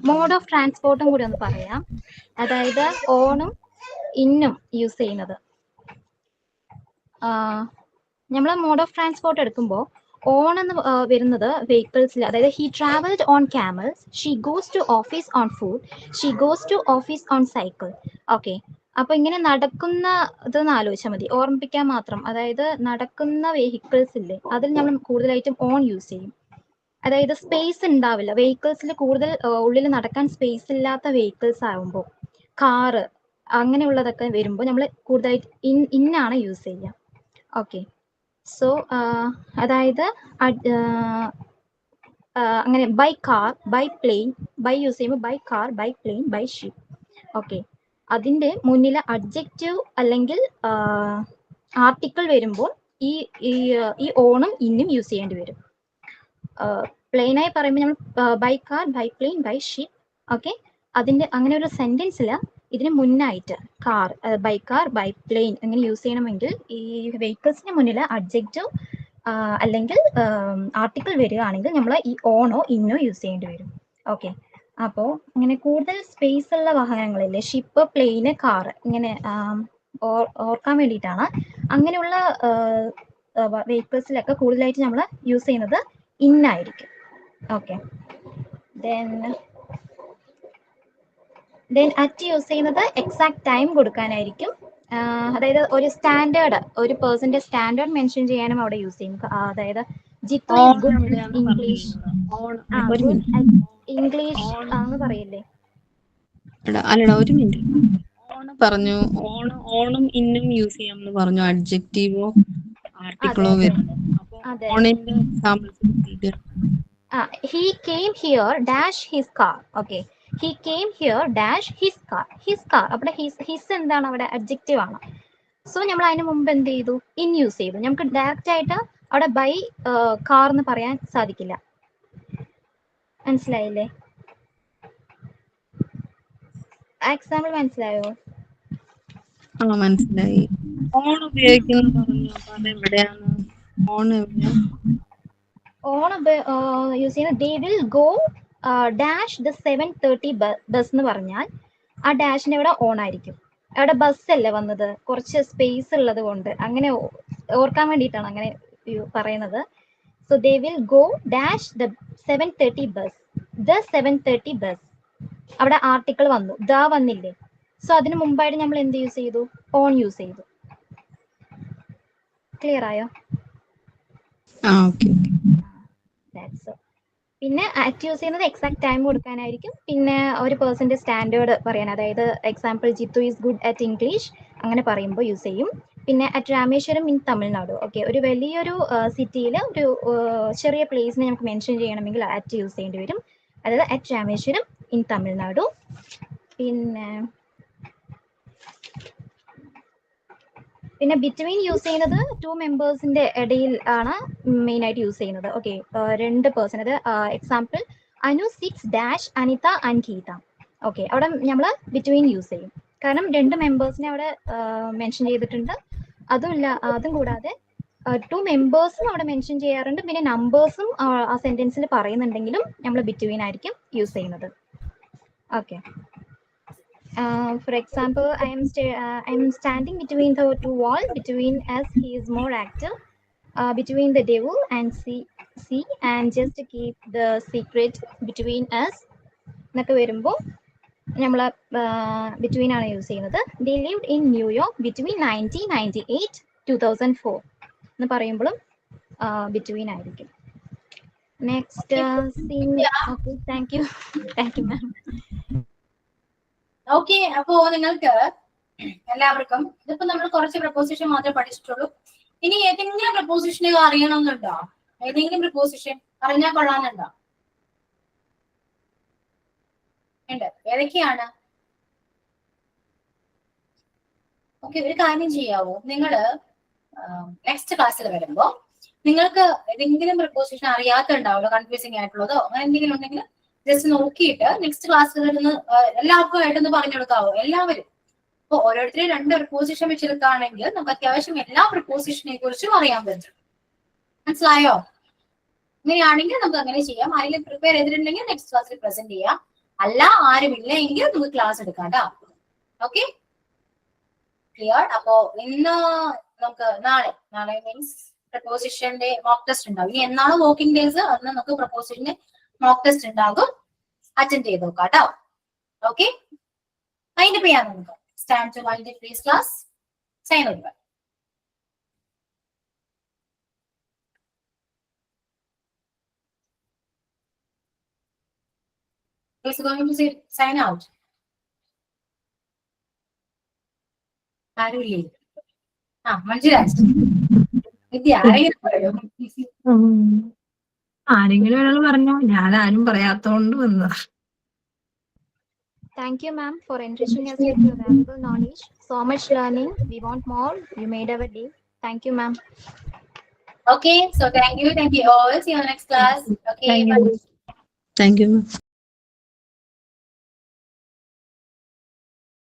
മോഡ് ഓഫ് ട്രാൻസ്പോർട്ടും കൂടി ഒന്ന് പറയാം. അതായത് ഓണും ഇന്നും യൂസ് ചെയ്യുന്നത്. നമ്മൾ മോഡ് ഓഫ് ട്രാൻസ്പോർട്ട് എടുക്കുമ്പോൾ ഓൺ എന്ന് വരുന്നത് വെഹിക്കിൾസിൽ. അതായത് he travelled on camels, she goes to office on foot, she goes to office on cycle. Okay, അപ്പൊ ഇങ്ങനെ നടക്കുന്ന ഇതെന്ന് ആലോചിച്ചാൽ മതി, ഓർമ്മിപ്പിക്കാൻ മാത്രം. അതായത് നടക്കുന്ന വെഹിക്കിൾസ് ഇല്ലേ, അതിൽ നമ്മൾ കൂടുതലായിട്ടും ഓൺ യൂസ് ചെയ്യും. അതായത് സ്പേസ് ഉണ്ടാവില്ല വെഹിക്കിൾസിൽ, കൂടുതൽ ഉള്ളിൽ നടക്കാൻ സ്പേസ് ഇല്ലാത്ത വെഹിക്കിൾസ് ആകുമ്പോൾ, കാറ് അങ്ങനെയുള്ളതൊക്കെ വരുമ്പോൾ നമ്മൾ കൂടുതലായിട്ട് ഇന്നാണ് യൂസ് ചെയ്യുക. ഓക്കെ, സോ അതായത് അങ്ങനെ by car, by plane, by use ചെയ്യുമ്പോൾ by car, by plane, by ship. Okay, അതിൻ്റെ മുന്നിൽ അഡ്ജക്റ്റീവ് അല്ലെങ്കിൽ ആർട്ടിക്കിൾ വരുമ്പോൾ ഈ ഓണും ഇന്നും യൂസ് ചെയ്യേണ്ടി വരും. പ്ലെയിനായി പറയുമ്പോൾ നമ്മൾ by car, by plane, by ship. Okay, അതിൻ്റെ അങ്ങനെ ഒരു സെൻറ്റൻസിൽ ഇതിന് മുന്നായിട്ട് car, by car, by plane അങ്ങനെ യൂസ് ചെയ്യണമെങ്കിൽ ഈ വെഹിക്കിൾസിന് മുന്നിൽ അഡ്ജക്റ്റീവ് അല്ലെങ്കിൽ ആർട്ടിക്കിൾ വരികയാണെങ്കിൽ നമ്മൾ ഈ ഓണോ ഇന്നോ യൂസ് ചെയ്യേണ്ടി വരും. ഓക്കെ, അപ്പോൾ ഇങ്ങനെ കൂടുതൽ സ്പേസ് ഉള്ള വാഹനങ്ങളില്ലേ, ഷിപ്പ്, പ്ലെയിന്, കാറ്, ഇങ്ങനെ ഓർക്കാൻ വേണ്ടിയിട്ടാണ്. അങ്ങനെയുള്ള വെഹിക്കിൾസിലൊക്കെ കൂടുതലായിട്ട് നമ്മൾ യൂസ് ചെയ്യുന്നത് ഇന്നായിരിക്കും. ഓക്കെ, ദെൻ അറ്റ് യൂസ് ചെയ്യുന്നത് എക്സാക്ട് ടൈം കൊടുക്കാനായിരിക്കും. അതായത് ഒരു സ്റ്റാൻഡേർഡ്, ഒരു പേഴ്സന്റെ സ്റ്റാൻഡേർഡ് മെൻഷൻ ചെയ്യാനും അവിടെ യൂസ് ചെയ്യും. അതായത് Jithu is good at English, good at English എന്ന് പറയില്ലേ. അല്ലടാ, ഒരു മിനിറ്റ്. ഓണ് പറഞ്ഞു, ഓണും ഇന്നും യൂസ് ചെയ്യാമെന്ന് പറഞ്ഞു. അഡ്ജക്റ്റീവോ ആർട്ടിക്കിളോ വരും. അതെ. ഓണിന്റെ examples he came here dash his car. Okay, he came here dash his car. his car അവിടെ his എന്താണ്, അവിടെ അഡ്ജക്റ്റീവ് ആണ്. സോ നമ്മൾ അതിന് മുമ്പ് എന്ത് ചെയ്തു, ഇൻ യൂസ് ചെയ്തു. നമുക്ക് ഡയറക്റ്റ് ആയിട്ട് അവിടെ ബൈ കാർ എന്ന് പറയാൻ സാധിക്കില്ല. മനസ്സിലായില്ലേ? എക്സാമ്പിൾ മനസ്സിലായോ? മനസ്സിലായി. ഓൺ ഉപയോഗിക്കുന്നു പറഞ്ഞു. അപ്പൊ അതെവിടെയാണ് ഓൺ? ഓൺ യൂസ് ചെയ്യുന്നത് they will go dash the 7:30 bus എന്ന് പറഞ്ഞാൽ ആ ഡാഷിന്റെ അവിടെ ഓൺ ആയിരിക്കും. അവിടെ ബസ് അല്ലേ വന്നത്, കുറച്ച് സ്പേസ് ഉള്ളത് കൊണ്ട് അങ്ങനെ ഓർക്കാൻ വേണ്ടിയിട്ടാണ് അങ്ങനെ പറയുന്നത്. So they will go dash the 7:30 bus, the 7:30 bus. അവിടെ ആർട്ടിക്കിൾ വന്നു, ദ വന്നില്ലേ. സോ അതിന് മുമ്പായിട്ട് നമ്മൾ എന്ത് യൂസ് ചെയ്തു, ഓൺ യൂസ് ചെയ്തു. ക്ലിയർ ആയോ? പിന്നെ അറ്റ് യൂസ് ചെയ്യുന്നത് എക്സാക്ട് ടൈം കൊടുക്കാനായിരിക്കും. പിന്നെ ഒരു പേഴ്സന്റെ സ്റ്റാൻഡേർഡ് പറയാൻ, അതായത് example Jithu is good at English അങ്ങനെ പറയുമ്പോൾ യൂസ് ചെയ്യും. പിന്നെ at Rameswaram in Tamil Nadu. Okay, ഒരു വലിയൊരു സിറ്റിയിൽ ഒരു ചെറിയ പ്ലേസിനെ നമുക്ക് മെൻഷൻ ചെയ്യണമെങ്കിൽ അറ്റ് യൂസ് ചെയ്യേണ്ടി വരും. അതായത് അറ്റ് രാമേശ്വരം ഇൻ തമിഴ്നാടു. പിന്നെ ബിറ്റ്വീൻ യൂസ് ചെയ്യുന്നത് ടു മെമ്പേഴ്സിന്റെ ഇടയിൽ ആണ് മെയിൻ ആയിട്ട് യൂസ് ചെയ്യുന്നത്. ഓക്കെ, രണ്ട് പേഴ്സൺ. അത് example Anu six dash Anitha and Geetha. Okay, അവിടെ നമ്മൾ ബിറ്റ്വീൻ യൂസ് ചെയ്യും. കാരണം രണ്ട് മെമ്പേഴ്സിനെ അവിടെ മെൻഷൻ ചെയ്തിട്ടുണ്ട്. അതും കൂടാതെ ടു മെമ്പേഴ്സും അവിടെ മെൻഷൻ ചെയ്യാറുണ്ട്. പിന്നെ നമ്പേഴ്സും ആ സെന്റൻസിൽ പറയുന്നുണ്ടെങ്കിലും നമ്മൾ ബിറ്റ്വീൻ ആയിരിക്കും യൂസ് ചെയ്യുന്നത്. Okay, for example, I am standing between the two walls. Between us, he is more active. Between the devil and sea, and just to keep the secret between us. എന്നൊക്കെ വരുമ്പോൾ നമ്മൾ between ആണ് use ചെയ്യുന്നത്. They lived in New York between 1998 2004 എന്ന് പറയുമ്പോഴും between ആയിരിക്കും. Next okay, thank you ma'am. Okay, അപ്പോ നിങ്ങൾക്ക് എല്ലാവർക്കും ഇതിപ്പോ നമ്മൾ കുറച്ച് പ്രപ്പോസിഷൻ മാത്രമേ പഠിച്ചിട്ടുള്ളൂ. ഇനി ഏതെങ്കിലും പ്രപ്പോസിഷനെ അറിയണമെന്നുണ്ടോ? ഏതെങ്കിലും പ്രപ്പോസിഷൻ അറിഞ്ഞാൽ കൊള്ളാന്നുണ്ടോ? ഉണ്ട്. ഏതൊക്കെയാണ്? ഓക്കെ, ഒരു കാര്യം ചെയ്യാവോ, നിങ്ങള് നെക്സ്റ്റ് ക്ലാസ്സിൽ വരുമ്പോ നിങ്ങൾക്ക് ഏതെങ്കിലും പ്രപ്പോസിഷൻ അറിയാത്തുണ്ടാവുമല്ലോ, കൺഫ്യൂസിങ് ആയിട്ടുള്ളതോ അങ്ങനെ എന്തെങ്കിലും ഉണ്ടെങ്കിൽ ജസ്റ്റ് നോക്കിയിട്ട് നെക്സ്റ്റ് ക്ലാസ്സിൽ നിന്ന് എല്ലാവർക്കും ആയിട്ടൊന്ന് പറഞ്ഞു കൊടുക്കാവോ? എല്ലാവരും ഇപ്പൊ ഓരോരുത്തരും രണ്ട് പ്രപ്പോസിഷൻ വെച്ചെടുക്കുകയാണെങ്കിൽ നമുക്ക് അത്യാവശ്യം എല്ലാ പ്രപ്പോസിഷനെ കുറിച്ചും അറിയാൻ പറ്റും. മനസ്സിലായോ? അങ്ങനെയാണെങ്കിൽ നമുക്ക് അങ്ങനെ ചെയ്യാം. ആരെങ്കിലും പ്രിപ്പയർ ചെയ്തിട്ടുണ്ടെങ്കിൽ നെക്സ്റ്റ് ക്ലാസ്സിൽ പ്രസന്റ് ചെയ്യാം. അല്ല, ആരുമില്ല എങ്കിൽ നമുക്ക് ക്ലാസ് എടുക്കാം കേട്ടോ. Okay, clear? അപ്പോ ഇന്ന് നമുക്ക് നാളെ മീൻസ് പ്രപ്പോസിഷന്റെ മോക്ക് ടെസ്റ്റ് ഉണ്ടാവും. ഇനി എന്നാണ് വർക്കിംഗ് ഡേയ്സ്, അന്ന് നമുക്ക് പ്രപ്പോസിഷന്റെ മോക്ക് ടെസ്റ്റ് ഉണ്ടാകും. അറ്റൻഡ് ചെയ്ത് നോക്കാം കേട്ടോ. ഓക്കെ, അതിന്റെ ചെയ്യാം നമുക്ക്. Stand to wind please class. Sign out. Who's going to sign out? ആരുമില്ലേ? മഞ്ജുരാജ്, വിദ്യ, ആരെങ്കിലും പറയോ? ആരെങ്കിലും ഒരാൾ പറഞ്ഞോ, ഞാൻ ആരും പറയാത്തോണ്ട് വന്നതാ. Thank you, ma'am, for enriching us with your valuable knowledge. So much learning. We want more. You made our day. Thank you, ma'am. Okay, so thank you all. See you in the next class. Okay, bye. Thank you, ma'am.